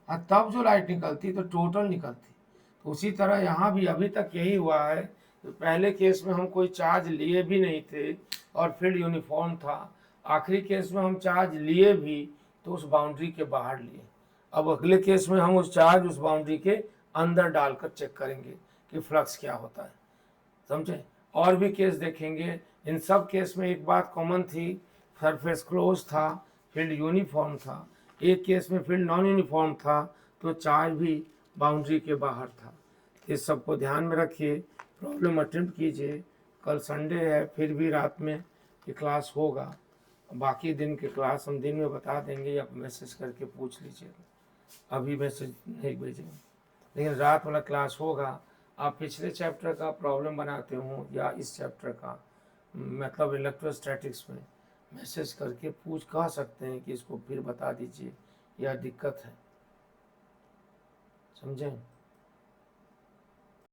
और तब जो लाइट निकलती तो टोटल निकलती। तो उसी तरह यहाँ भी अभी तक यही हुआ है। तो पहले केस में हम कोई चार्ज लिए भी नहीं थे और फील्ड यूनिफॉर्म था। आखिरी केस में हम चार्ज लिए भी तो उस बाउंड्री के बाहर लिए। अब अगले केस में हम उस चार्ज उस बाउंड्री के अंदर डालकर चेक करेंगे कि फ्लक्स क्या होता है। समझे। और भी केस देखेंगे। इन सब केस में एक बात कॉमन थी, सरफेस क्लोज था, फील्ड यूनिफॉर्म था। एक केस में फील्ड नॉन यूनिफॉर्म था तो चार्ज भी बाउंड्री के बाहर था। इस सब को ध्यान में रखिए, प्रॉब्लम अटेम्प्ट कीजिए। कल संडे है, फिर भी रात में ये क्लास होगा। बाकी दिन के क्लास हम दिन में बता देंगे, आप मैसेज करके पूछ लीजिएगा। अभी मैसेज नहीं भेजेंगे, लेकिन रात वाला क्लास होगा। आप पिछले चैप्टर का प्रॉब्लम बनाते हो या इस चैप्टर का, मतलब इलेक्ट्रोस्टैटिक्स में, मैसेज करके कह सकते हैं कि इसको फिर बता दीजिए या दिक्कत है। समझें।